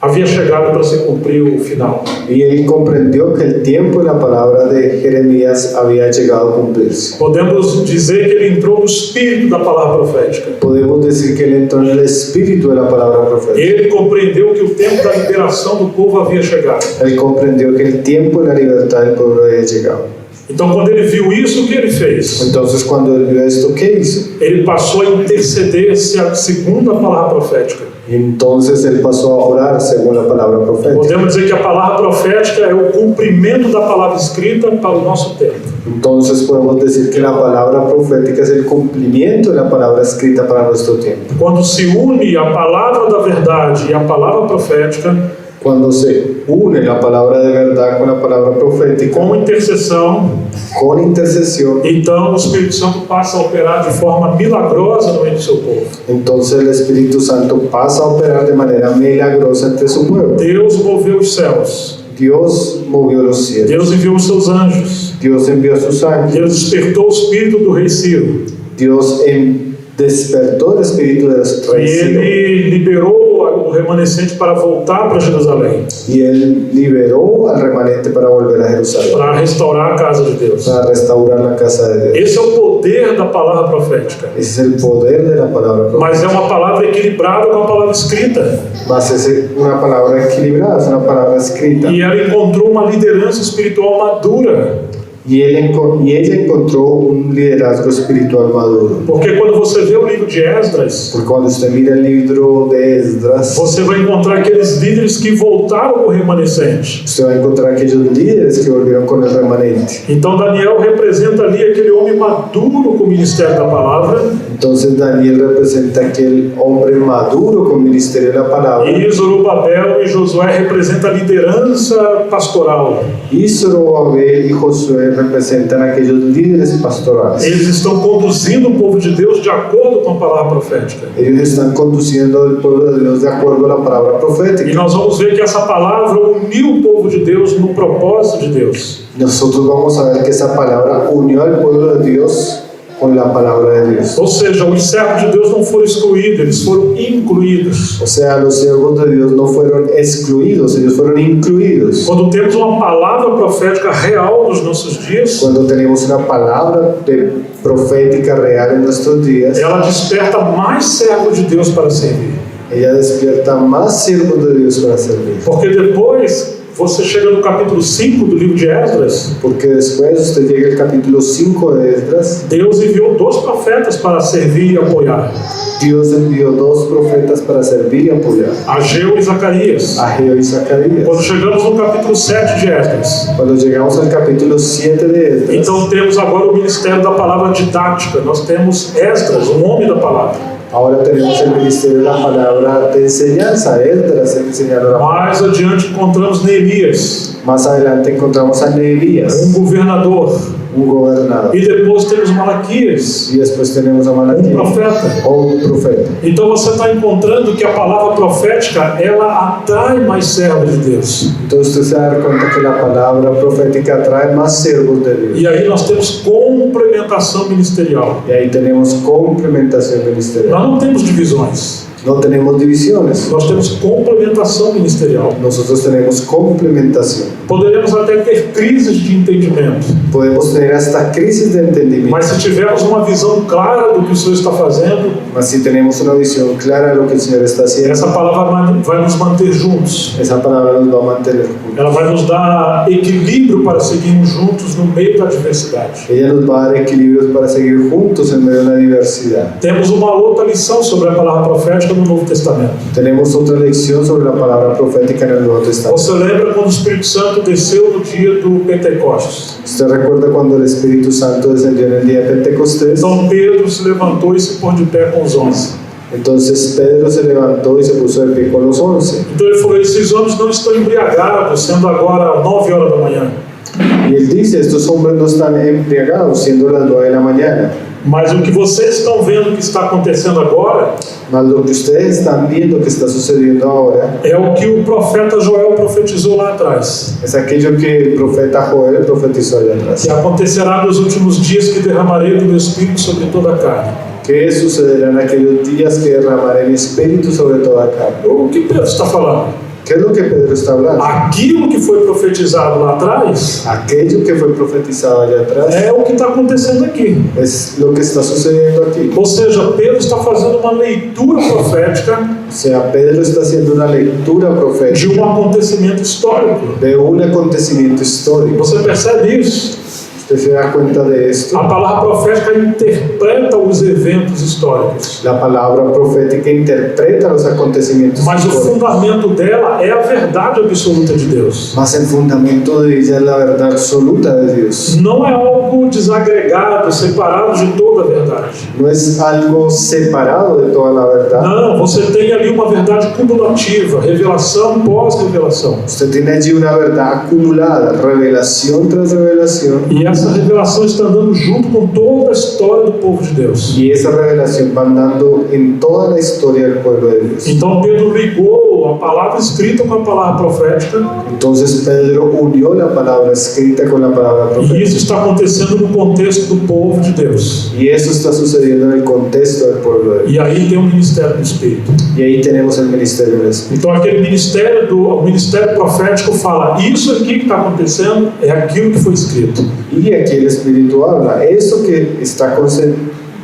havia chegado para se cumprir o final. Y él comprendió que el tiempo de la palabra de Jeremías había llegado a cumplirse. Podemos dizer que ele entrou no espírito da palavra profética. Podemos decir que él entró en el espíritu de la palabra profética. Ele compreendeu que o tempo da liberação do povo havia chegado. Él comprendió que el tiempo de la libertad del pueblo había llegado. Então, quando ele viu isso, o que ele fez? Entonces cuando él vio esto, ¿qué hizo? Ele passou a interceder segundo a palavra profética. Y entonces él pasó a orar según la palabra profética. Podemos dizer que a palavra profética é o cumprimento da palavra escrita para o nosso tempo. Entonces podemos decir que la palabra profética es el cumplimiento de la palabra escrita para nuestro tiempo. Quando se une a palavra da verdade e a palavra profética, Cuando se une la palabra de verdad con la palabra profética, com intercessão, con intercesión, então o Espírito Santo passa a operar de forma milagrosa no meio do seu povo. entonces el Espíritu Santo pasa a operar de manera milagrosa entre su pueblo. Deus moveu os céus. Dios movió los cielos. Deus enviou os seus anjos. Dios envió a sus ángeles. Deus despertou o espírito do rei Ciro. Dios despertó el espíritu del E rey Ciro. ele liberou o remanescente para voltar para Jerusalém, Y él liberó al remanente para volver a Jerusalén, para restaurar a casa de Deus. para restaurar la casa de Dios. Esse é o poder da palavra profética. Ese es el poder de la palabra profética. Mas é uma palavra equilibrada com a palavra escrita. Mas es una palabra equilibrada, es una palabra escrita. E ela encontrou uma liderança espiritual madura. Y ella encontró un liderazgo espiritual maduro. Porque quando você vê o livro de Esdras, Porque cuando usted mira el libro de Esdras, você vai encontrar aqueles líderes que voltaram com o remanescente. usted va a encontrar aquellos líderes que volvieron con el remanente. Então Daniel representa ali aquele homem maduro com o ministério da palavra. Entonces Daniel representa aquel hombre maduro con ministerio de la palabra. E Zorobabel e Josué representam a liderança pastoral. Y Zorobabel y Josué representan aquellos líderes pastorales. Eles estão conduzindo o povo de Deus de acordo com a palavra profética. Ellos están conduciendo al pueblo de Dios de acuerdo a la palabra E profética. nós vamos ver que essa palavra uniu o povo de Deus no propósito de Deus. Nosotros vamos a ver que esa palabra unió al pueblo de Dios con la palabra de Dios. Ou seja, os servos de Deus não foram excluídos, eles foram incluídos. O sea, los siervos de Dios no fueron excluidos, ellos fueron incluidos. Quando temos uma palavra profética real nos nossos dias, Cuando tenemos una palabra profética real en nuestros días, ela desperta mais servos de Deus para servir. ella despierta más siervos de Dios para servir. Porque depois você chega no capítulo 5 do livro de Esdras, porque después usted llega al capítulo 5 de Esdras. Deus enviou 2 profetas para servir e apoiar, Dios envió 2 profetas para servir y apoyar, Ageu e Zacarias. Ageo y Zacarías. Quando chegamos no capítulo 7 de Esdras, Cuando llegamos al capítulo 7 de Esdras, então temos agora o ministério da palavra didática. Nós temos Esdras, o nome da palavra. ahora tenemos el ministerio de la palabra de enseñanza. Esdras enseñando la palabra. Mais adiante encontramos Neemias, Más adelante encontramos a Nehemías, governador. un gobernador. E depois temos Malaquias, Y después tenemos a Malaquías, profeta. o un profeta. Então você está encontrando que a palavra profética, ela atrai mais servos de Deus. Entonces usted se da cuenta que la palabra profética atrae más siervos de Dios. E aí nós temos complementação ministerial. Y ahí tenemos complementación ministerial. Nós não temos divisões, No tenemos divisiones, nós temos complementação ministerial. nosotros tenemos complementación. Poderemos até ter crises de entendimento, Podemos tener hasta crisis de entendimiento, mas se tivermos uma visão clara do que o Senhor está fazendo, mas si tenemos una visión clara de lo que el Señor está haciendo, essa palavra vai nos manter juntos. esa palabra nos va a mantener juntos. Ela vai nos dar equilíbrio para seguirmos juntos no meio da adversidade. Ella nos va a dar equilibrios para seguir juntos en medio de la diversidad. Temos uma outra lição sobre a palavra profética no Novo Testamento. Tenemos otra lección sobre la palabra profética en el Nuevo Testamento. Você lembra quando o Espírito Santo desceu no dia do Pentecostes? ¿Usted recuerda cuando el Espíritu Santo descendió en el día de Pentecostés? Então Pedro se levantou e se pôs de pé com os 11. Entonces Pedro se levantó y se puso de pie con los 11. Então ele falou: esses homens não estão embriagados, sendo agora 9 horas da manhã. Y él dice, estos hombres no están embriagados, siendo las 9 de la mañana. Mas o que vocês estão vendo que está acontecendo agora Mas lo que ustedes están viendo que está sucediendo ahora é o que o profeta Joel profetizou lá atrás, es aquello que el profeta Joel profetizó allá atrás. que acontecerá nos últimos dias, que derramarei do meu espírito sobre toda a carne. ¿Qué sucederá en aquellos días que derramaré mi espíritu sobre toda carne? O que Pedro está falando? ¿Qué es lo que Pedro está hablando? Aquilo que foi profetizado lá atrás Aquello que fue profetizado allá atrás é o que está acontecendo aqui. es lo que está sucediendo aquí. Ou seja, Pedro está fazendo uma leitura profética O sea, Pedro está haciendo una lectura de profética acontecimento histórico. de un acontecimiento histórico. Você percebe isso? ¿Usted se da cuenta de esto? A palavra profética interpreta os eventos históricos, La palabra profética interpreta los acontecimientos mas o históricos. fundamento dela é a verdade absoluta de Deus. Mas el fundamento de ella es la verdad absoluta de Dios. Não é algo desagregado, separado de toda a verdade. No es algo separado de toda la verdad. Não, você tem ali uma verdade cumulativa, revelação pós-revelação. Usted tiene allí una verdad acumulada, revelación tras revelación, E essa revelação está andando junto com toda a história do povo de Deus. y esa revelación va andando en toda la historia del pueblo de Dios. Então Pedro ligou a palavra escrita com a palavra profética, Entonces Pedro unió la palabra escrita con la palabra e profética. isso está acontecendo no contexto do povo de Deus. Y eso está sucediendo en el contexto del pueblo de Dios. E aí tem o ministério do Espírito. Y ahí tenemos el ministerio del Espíritu. Então aquele o ministério profético fala: isso aqui que está acontecendo é aquilo que foi escrito. Y aquí el Espíritu habla, eso que está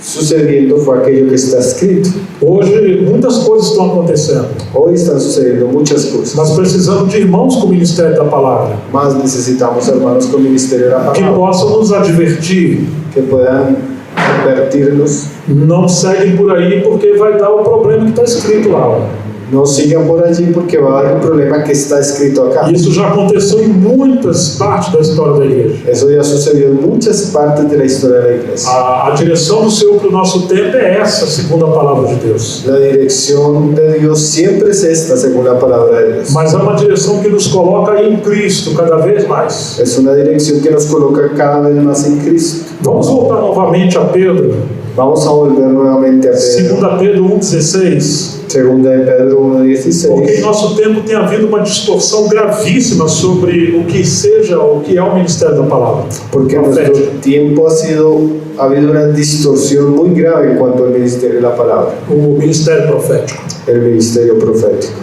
sucediendo fue aquello que está escrito. Hoje muitas coisas estão acontecendo. Hoy están sucediendo muchas cosas. Nós precisamos de irmãos com o ministério da palavra, Más necesitamos hermanos con ministerio de la que palabra, possam nos advertir. que puedan advertirnos. Não seguem por aí, porque vai dar o problema que está escrito lá. Ó. No sigan por allí porque va a haber un problema que está escrito acá. Isso já aconteceu em muitas partes da história da igreja. Eso ya sucedió en muchas partes de la historia de la iglesia. A direção do Senhor para o nosso tempo é essa, segundo a palavra de Deus. La dirección de Dios siempre es esta, según la palabra de Dios. Mas é uma direção que nos coloca em Cristo cada vez mais. Es una dirección que nos coloca cada vez más en Cristo. Vamos voltar novamente a Pedro. Vamos a volver nuevamente a Pedro. 2 Pedro 1,16. Segunda de Pedro Porque em 1:16. nosso tempo tem havido uma distorção gravíssima sobre o que é o ministério da palavra. Porque en nuestro tiempo ha habido una distorsión muy grave en cuanto al ministerio de la palabra, O ministério profético. el ministerio profético.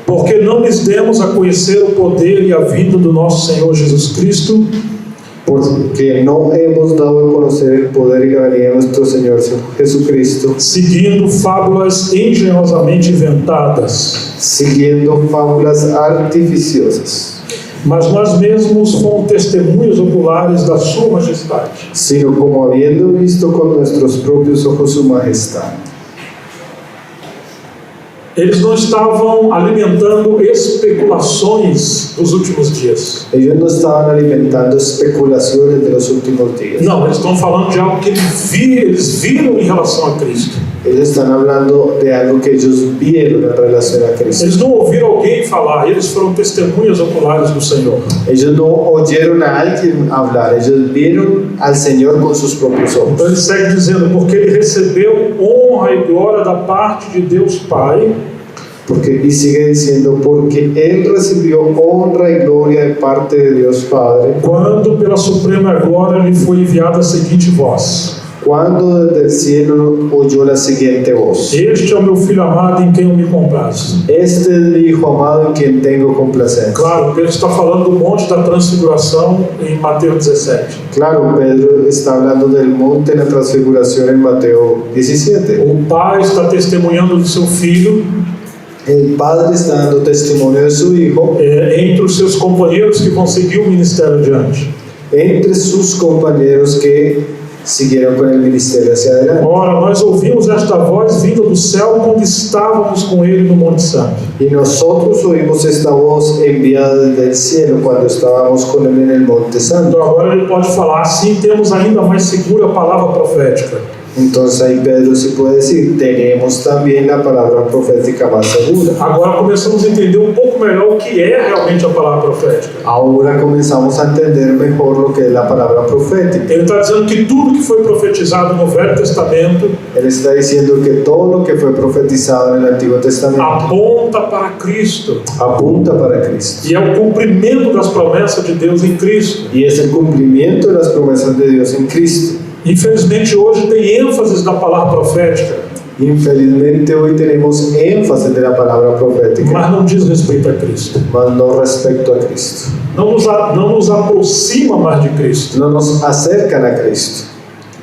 Porque não lhes demos a conhecer o poder e a vida do nosso Senhor Jesus Cristo, Porque no hemos dado a conocer el poder y la venida de nuestro Señor Jesucristo, seguindo fábulas engenhosamente inventadas, siguiendo fábulas artificiosas, mas nós mesmos fomos testemunhas oculares da sua majestade. sino como habiendo visto con nuestros propios ojos su majestad. Eles não estavam alimentando especulações dos últimos dias. Ellos no estaban alimentando especulaciones de los últimos días. Não, eles estão falando de algo que eles viram em relação a Cristo. Ellos están hablando de algo que ellos vieron en relación a Cristo. Eles não ouviram alguém falar, eles foram testemunhas oculares do Senhor. Ellos no oyeron a alguien hablar, ellos vieron al Señor con sus propios Então ojos. ele segue dizendo, porque ele recebeu honra e glória da parte de Deus Pai, Y sigue diciendo, porque Él recibió honra y gloria de parte de Dios Padre, quando pela suprema glória lhe foi enviada a seguinte voz: cuando desde el cielo oyó la siguiente voz: Este é o meu filho amado em quem eu me comprazo. Este es mi Hijo amado en quien tengo complacencia. Claro, Pedro está falando do monte da transfiguração em Mateus 17. Claro, Pedro está hablando del monte de la transfiguración en Mateo 17. O pai está testemunhando do seu filho El Padre está dando testimonio de su Hijo entre os seus companheiros que vão seguir o ministério adiante. entre sus compañeros que siguieron con el ministerio hacia adelante. Ora, nós ouvimos esta voz vinda do céu quando estávamos com ele no Monte Santo. Y nosotros oímos esta voz enviada desde el cielo cuando estábamos con Él en el Monte Santo. Então agora ele pode falar, assim temos ainda mais segura a palavra profética. Entonces ahí Pedro sí puede decir, tenemos también la palabra profética más segura. Agora começamos a entender um pouco melhor o que é realmente a palavra profética. Ahora comenzamos a entender mejor lo que es la palabra profética. Ele está dizendo que tudo que foi profetizado no Velho Testamento Él está diciendo que todo lo que fue profetizado en el Antiguo Testamento aponta para Cristo. apunta para Cristo. E é o cumprimento das promessas de Deus em Cristo. Y es el cumplimiento de las promesas de Dios en Cristo. Infelizmente hoje tem ênfase da palavra profética, Infelizmente hoy tenemos énfasis de la palabra profética, mas não diz respeito a Cristo. mas no respecto a Cristo. Não nos aproxima mais de Cristo. No nos acercan a Cristo.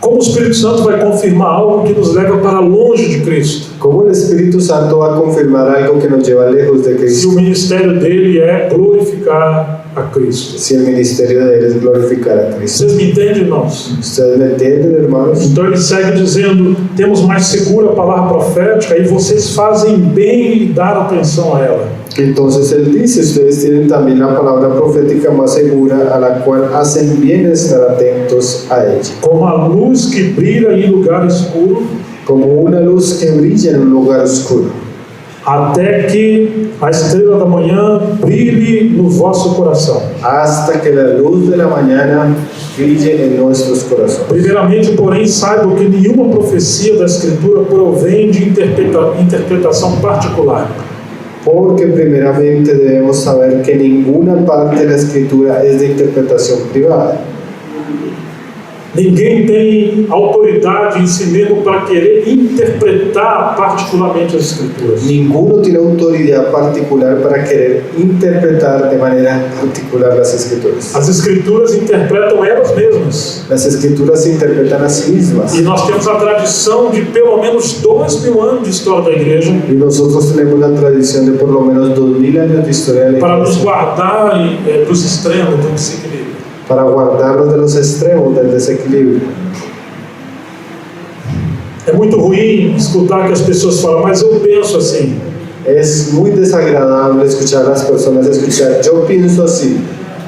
Como o Espírito Santo vai confirmar algo que nos leva para longe de Cristo? ¿Cómo el Espíritu Santo va a confirmar algo que nos lleva lejos de Se o Cristo? ministério dele é glorificar a Cristo. Si el ministerio de Él es glorificar a Cristo. Vocês me entendem, irmãos? ¿Ustedes me entienden, hermanos? Então ele segue dizendo, temos mais segura a palavra profética e vocês fazem bem em dar atenção a ela. Entonces Él dice, ustedes tienen también la palabra profética más segura, a la cual hacen bien estar atentos a ella. Como a luz que brilha em lugar escuro, Como una luz que brilla en un lugar oscuro, até que a estrela da manhã brilhe no vosso coração. hasta que la luz de la mañana brille en nuestros corazones. Primeiramente, porém, saibam que nenhuma profecia da Escritura provém de interpretação particular. Porque primeramente debemos saber que ninguna parte de la Escritura es de interpretación privada. Ninguém tem autoridade em si mesmo para querer interpretar particularmente as Escrituras. Ninguno tiene autoridad particular para querer interpretar de manera particular las Escrituras. As Escrituras interpretam elas mesmas. Las Escrituras se interpretan a sí mismas. E nós temos a tradição de pelo menos 2000 anos de história da igreja Y nosotros tenemos la tradición de por lo menos 2000 años de historia de la para nos Iglesia, guardar dos extremos do desequilíbrio. para guardarnos de los extremos del desequilibrio. É muito ruim escutar que as pessoas falam, mas eu penso assim. Es muy desagradable escuchar a las personas escuchar, yo pienso así.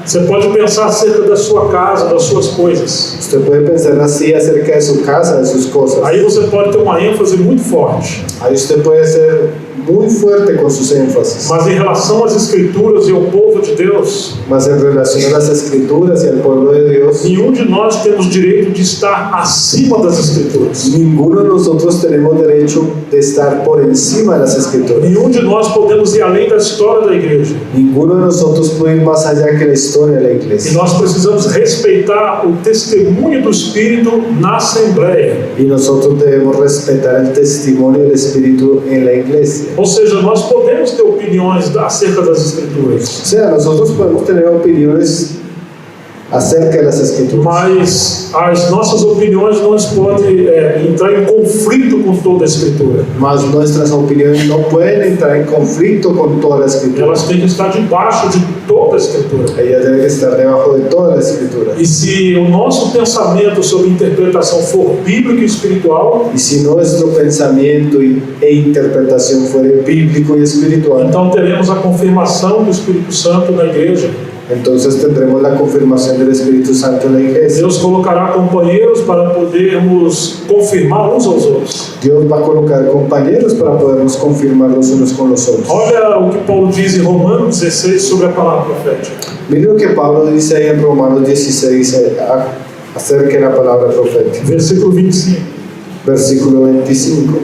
Você pode pensar acerca da sua casa, das suas coisas. Usted puede pensar así acerca de su casa, de sus cosas. Aí você pode ter uma ênfase muito forte. Ahí usted puede ser muy fuerte con sus énfasis. Mas em relação às Escrituras e ao povo de Deus, Mas en relación a las Escrituras y al pueblo de Dios, nenhum de nós temos direito de estar acima das Escrituras. ninguno de nosotros tenemos derecho de estar por encima de las Escrituras. Nenhum de nós podemos ir além da história da igreja. Ninguno de nosotros puede ir más allá que la historia de la E iglesia. nós precisamos respeitar o testemunho do Espírito na Assembleia. Y nosotros debemos respetar el testimonio del Espíritu en la iglesia. Ou seja, nós podemos ter opiniões acerca das Escrituras. O sea, nosotros podemos tener opiniones acerca de las Escrituras. Mas as nossas opiniões não podem entrar em conflito com toda a Escritura. Mas nuestras opiniones no pueden entrar en conflicto con toda la Escritura. Elas têm que estar debaixo de toda a Escritura. Ella debe estar debajo de toda la Escritura. E se o nosso pensamento sobre interpretação for bíblico e espiritual, Y si nuestro pensamiento e interpretación fuera bíblico y espiritual, então teremos a confirmação do Espírito Santo na igreja. entonces tendremos la confirmación del Espíritu Santo en la iglesia. Deus colocará companheiros para podermos confirmar uns aos outros. Dios va a colocar compañeros para podernos confirmar los unos con los otros. Olha o que Paulo diz em Romanos 16 sobre a palavra profética. Mira lo que Pablo dice ahí en Romanos 16 acerca de la palabra profética. Versículo 25. Versículo 25.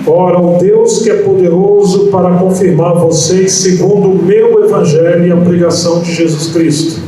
Ora, o Deus que é poderoso para confirmar vocês segundo o meu evangelho e a pregação de Jesus Cristo.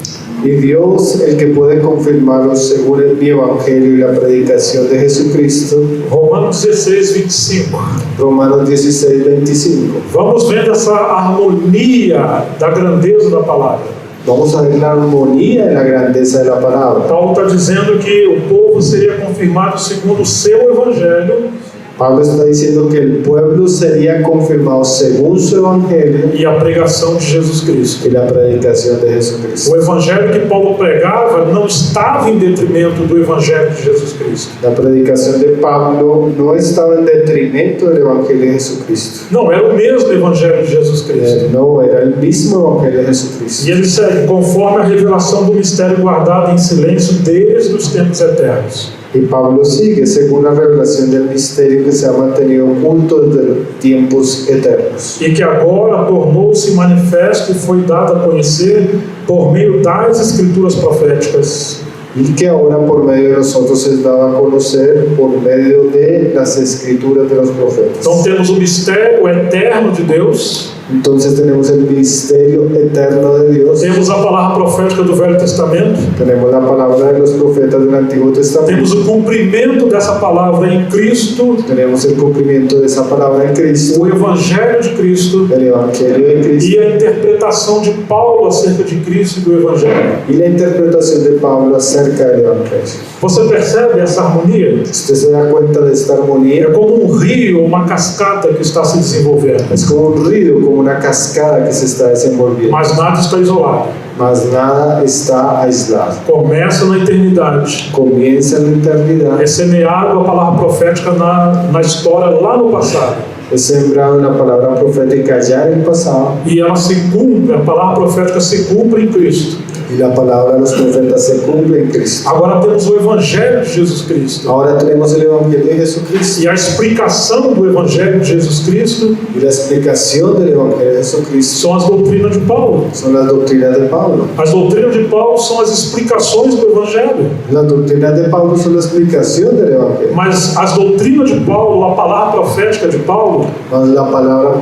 Y Dios, el que puede confirmarlos según mi evangelio y la predicación de Jesucristo. Romanos 16, 25. Romanos 16, 25. Vamos vendo essa harmonia da grandeza da palavra. Vamos a ver la armonía y la grandeza de la palabra. Paulo está dizendo que o povo seria confirmado segundo o seu evangelho Pablo está diciendo que el pueblo sería confirmado según su evangelio e a pregação de Jesus Cristo. y la predicación de Jesucristo. O evangelho que Paulo pregava não estava em detrimento do evangelho de Jesus Cristo. La predicación de Pablo no estaba en detrimento del evangelio de Jesucristo. Não, era o mesmo evangelho de Jesus Cristo. No, era el mismo evangelio de Jesucristo. E ele segue, conforme a revelação do mistério guardado em silêncio desde os tempos eternos. Y Pablo sigue según la revelación del misterio que se ha mantenido oculto desde los tiempos eternos. E que agora tornou-se manifesto e foi dado a conhecer por meio das escrituras proféticas. Y que ahora por medio de nosotros es dado a conocer por medio de las escrituras de los profetas. Então temos o mistério eterno de Deus, Entonces tenemos el misterio eterno de Dios, temos a palavra profética do Velho Testamento, tenemos la palabra de los profetas del Antiguo Testamento, temos o cumprimento dessa palavra em Cristo, tenemos el cumplimiento de esa palabra en Cristo, o Evangelho de Cristo el Evangelio de Cristo e a interpretação de Paulo acerca de Cristo e do Evangelho. y la interpretación de Pablo acerca del Evangelio. Você percebe essa harmonia? Usted se da cuenta de esta É armonía, como um rio, uma cascata que está se desenvolvendo, es como un río, como una cascada que se está desenvolviendo, mas nada está isolado. mas nada está aislado. Começa na eternidade. Comienza en la eternidad, É semeado a palavra profética na história lá no passado. es sembrado en la palabra profética ya en el pasado, E ela se cumpre, a palavra profética se cumpre em Cristo. y la palabra de los profetas se cumple en Cristo. Agora temos o Evangelho de Jesus Cristo. Ahora tenemos el Evangelio de Jesucristo, E a explicação do Evangelho de Jesus Cristo y la explicación del Evangelio de Jesucristo são as doutrinas de Paulo. son las doctrinas de Pablo. As doutrinas de Paulo são as explicações do Evangelho. Las doctrinas de Pablo son la explicación del Evangelio, Mas as doutrinas de Paulo, a palavra profética de Paulo, mas la palabra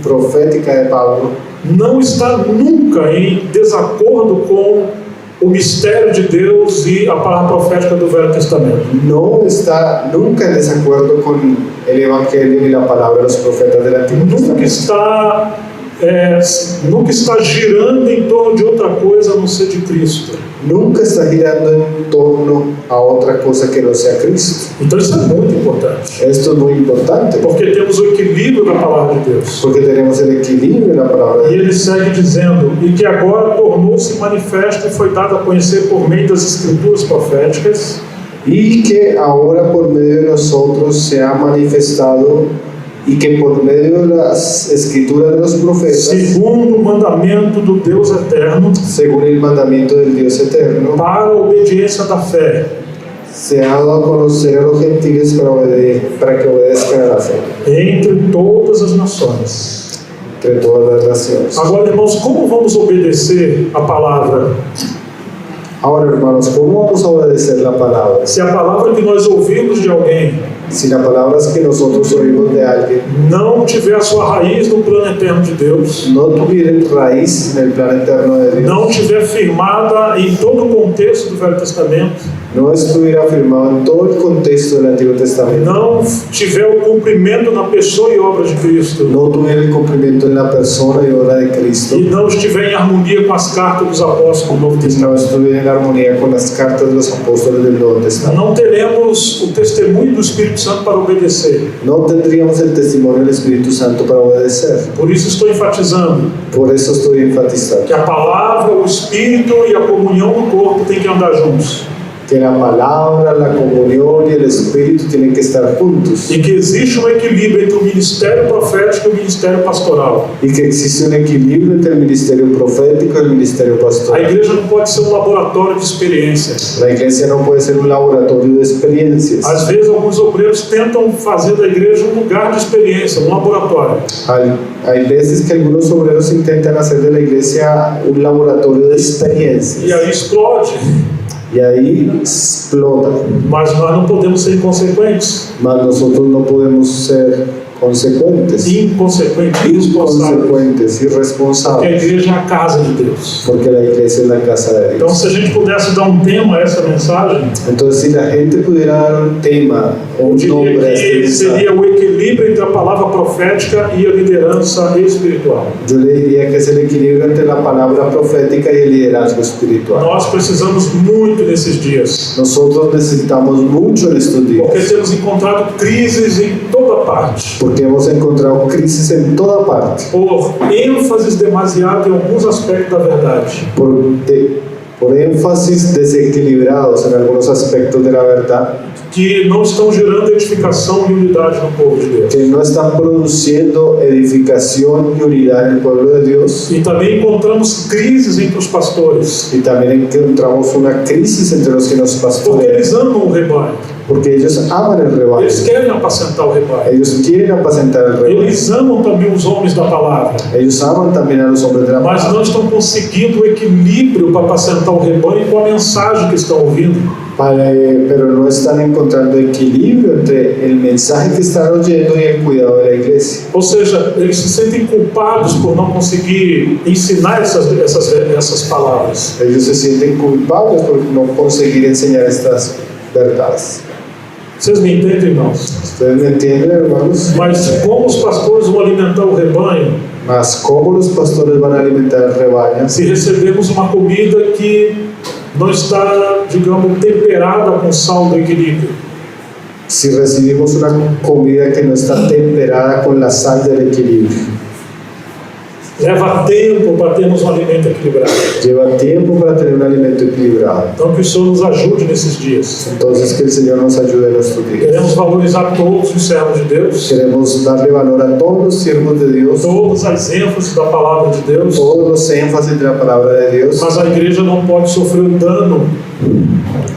profética de Pablo não está nunca em desacordo com o mistério de Deus e a palavra profética do Velho Testamento. no está nunca en desacuerdo con el Evangelio y la palabra de los profetas del Antiguo Nunca Testamento. nunca está girando em torno de outra coisa a não ser de Cristo. Nunca está girando en torno a otra cosa que no sea Cristo. Então isso é muito importante, Esto es muy importante porque temos o equilíbrio da palavra de Deus. porque tenemos el equilibrio en la palabra E de Dios. ele segue dizendo, e que agora tornou-se manifesto e foi dado a conhecer por meio das escrituras proféticas, Y que ahora por medio de nosotros se ha manifestado y que por medio de las escrituras de los profetas, segundo o mandamento do Deus eterno, según el mandamiento del Dios eterno, para a obediência da fé, se ha dado a conocer a los gentiles para que obedezcan a la fe entre todas as nações. entre todas las naciones. Agora, irmãos, como vamos obedecer a palavra? Ahora, hermanos, ¿cómo vamos a obedecer la palabra? Se a palavra que nós ouvimos de alguém Si la palabra que nosotros oímos de alguien não tiver a sua raiz no plano eterno de Deus, no tuviera raíz en el plan eterno de Dios, não tiver firmada em todo o contexto do Velho Testamento, no estuviera afirmado en todo el contexto del Antiguo Testamento, não tiver o cumprimento na pessoa e obra de Cristo, no tuviera el cumplimiento en la persona y obra de Cristo, e não estiver em harmonia com as cartas dos apóstolos do Novo no Testamento, estuviera en armonía con las cartas de los apóstoles del Nuevo Testamento, não teremos o testemunho do Espírito Santo para obedecer. no tendríamos el testimonio del Espíritu Santo para obedecer. Por isso estou enfatizando Por eso estoy enfatizando que a palavra, o Espírito e a comunhão do corpo têm que andar juntos. que la palabra, la comunión y el Espíritu tienen que estar juntos, E que existe um equilíbrio entre o ministério profético e o ministério pastoral. y que existe un equilibrio entre el ministerio profético y el ministerio A pastoral. igreja não pode ser um laboratório de experiências. La iglesia no puede ser un laboratorio de experiencias. Às vezes, alguns obreiros tentam fazer da igreja um lugar de experiência, um laboratório. Hay veces que algunos obreros intentan hacer de la iglesia un laboratorio de experiencias E aí explode. y ahí explota. Mas nós não podemos ser inconsequentes, Mas nosotros no podemos ser consecuentes, inconsequentes, irresponsáveis. inconsecuentes, Porque a irresponsables, igreja é a casa de Deus. porque la iglesia es la casa de Então, Dios. se a gente pudesse dar um tema a essa mensagem, Entonces, si la gente pudiera dar un tema o eu un diria nombre a este que mensaje, seria o equilíbrio entre a palavra profética e a liderança espiritual. yo le diría que es el equilibrio entre la palabra profética y el liderazgo espiritual. Nós precisamos muito nesses dias, Nosotros necesitamos mucho en estos porque días, temos encontrado crises em toda parte, porque hemos encontrado crisis en toda parte, por ênfases demasiado em alguns aspectos da verdade. por énfasis desequilibrados en algunos aspectos de la verdad, Que não estão gerando edificação e unidade no povo de Deus. que no están produciendo edificación y unidad en el pueblo de Dios. E também encontramos crises entre os pastores, Y también encontramos una crisis entre los que nos porque pastorean, eles amam o rebanho, porque ellos aman el rebaño, eles querem apacentar o rebanho, ellos quieren apacentar el rebaño, eles amam também os homens da palavra, ellos aman también a los hombres de la mas palabra, não estão conseguindo o equilíbrio para apacentar o rebanho com a mensagem que estão ouvindo. pero no están encontrando equilibrio entre el mensaje que están oyendo y el cuidado de la iglesia. Ou seja, eles se sentem culpados por não conseguir ensinar essas palavras. Ellos se sienten culpables por no conseguir enseñar estas verdades. Vocês me entendem, irmãos? ¿Ustedes me entienden, hermanos? Mas como os pastores vão alimentar o rebanho Mas ¿cómo los pastores van a alimentar el rebaño se recebemos uma comida que não está, digamos, temperada com sal do equilíbrio? si recibimos una comida que no está temperada con la sal del equilibrio? Leva tempo para termos um alimento equilibrado. Lleva tiempo para tener un alimento equilibrado. Então, que o Senhor nos ajude nesses dias. Entonces, que el Señor nos ayude en nuestros días. Queremos valorizar todos os servos de Deus, Queremos darle valor a todos los siervos de Dios, todas as ênfases da palavra de Deus, todos los énfasis de la palabra de Dios, mas a igreja não pode sofrer o dano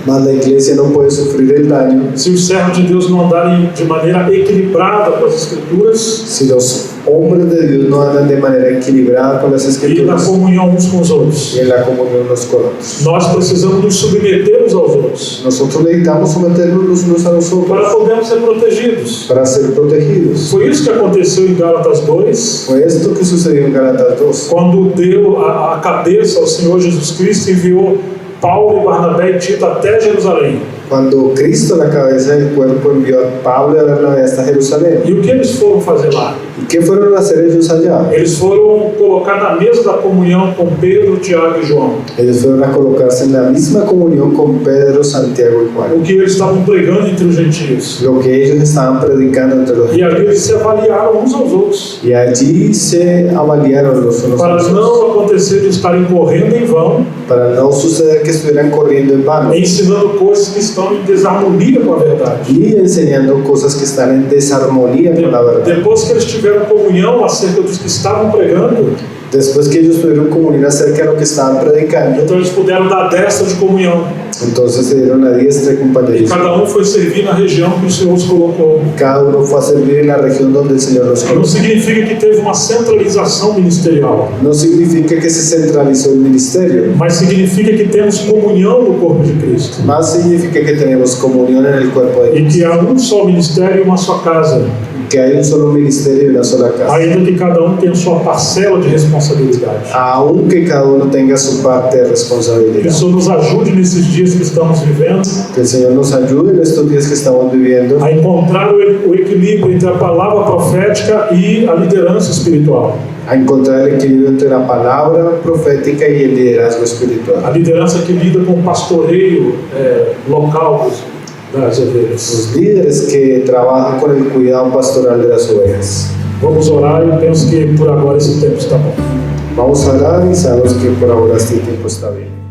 mas la iglesia no puede sufrir el daño se os servos de Deus não andarem de maneira equilibrada com as Escrituras si los hombres de Dios no andan de manera equilibrada con las e na escrituras comunhão uns com os outros. y en la comunión unos con otros. Nós precisamos nos submeter uns aos outros Nosotros necesitamos someternos los unos a los para otros podermos ser protegidos. para ser protegidos. Foi isso que aconteceu em Gálatas 2, Fue esto que sucedió en Gálatas 2, quando deu a cabeça ao Senhor Jesus Cristo e enviou Paulo e Barnabé e Tito até Jerusalém. cuando Cristo, la cabeza del cuerpo, envió a Pablo y a Bernabé hasta Jerusalén. E o que eles foram fazer lá? ¿Y qué fueron a hacer ellos allá? Eles foram colocar na mesa da comunhão com Pedro, Tiago e João Ellos fueron a colocarse en la misma comunión con Pedro, Santiago y Juan, o que eles estavam pregando entre os gentios. lo que ellos estaban predicando entre los E gentiles. ali eles se avaliaram uns aos outros, Y allí se avaliaron los unos a para los otros, não acontecer de estarem correndo em vão, para no suceder que estuvieran corriendo en vano ensinando coisas que estão em desarmonia com a verdade. y enseñando cosas que están en desarmonía con la verdad. Depois que eles tiveram comunhão acerca dos que estavam pregando, Después que ellos tuvieron comunión acerca de lo que estaban predicando, então eles puderam dar destra de comunhão. entonces se dieron a diestra de E compañerismo. cada foi servir na região que o Senhor os colocou. Cada uno fue a servir en la región donde el Señor los Não colocó. significa que teve uma centralização ministerial, No significa que se centralizó el ministerio, mas significa que temos comunhão no corpo de Cristo. más significa que tenemos comunión en el cuerpo de E Cristo. que há um só ministério e uma só casa. que hay un solo ministerio y una sola casa. ainda que cada um tenha sua parcela de responsabilidade. Aunque cada uno tenga su parte de Que o responsabilidad. Senhor nos ajude nesses dias que estamos vivendo Que el Señor nos ayude en estos días que estamos viviendo a encontrar o equilíbrio entre a palavra profética e a liderança espiritual. a encontrar el equilibrio entre la palabra profética y el liderazgo A espiritual. liderança que lida com o pastoreio local das ovelhas. Los líderes que trabajan con el cuidado pastoral de las ovejas. Vamos orar e penso que por agora esse tempo está bom. Vamos a orar y sabemos que por ahora este tiempo está bien.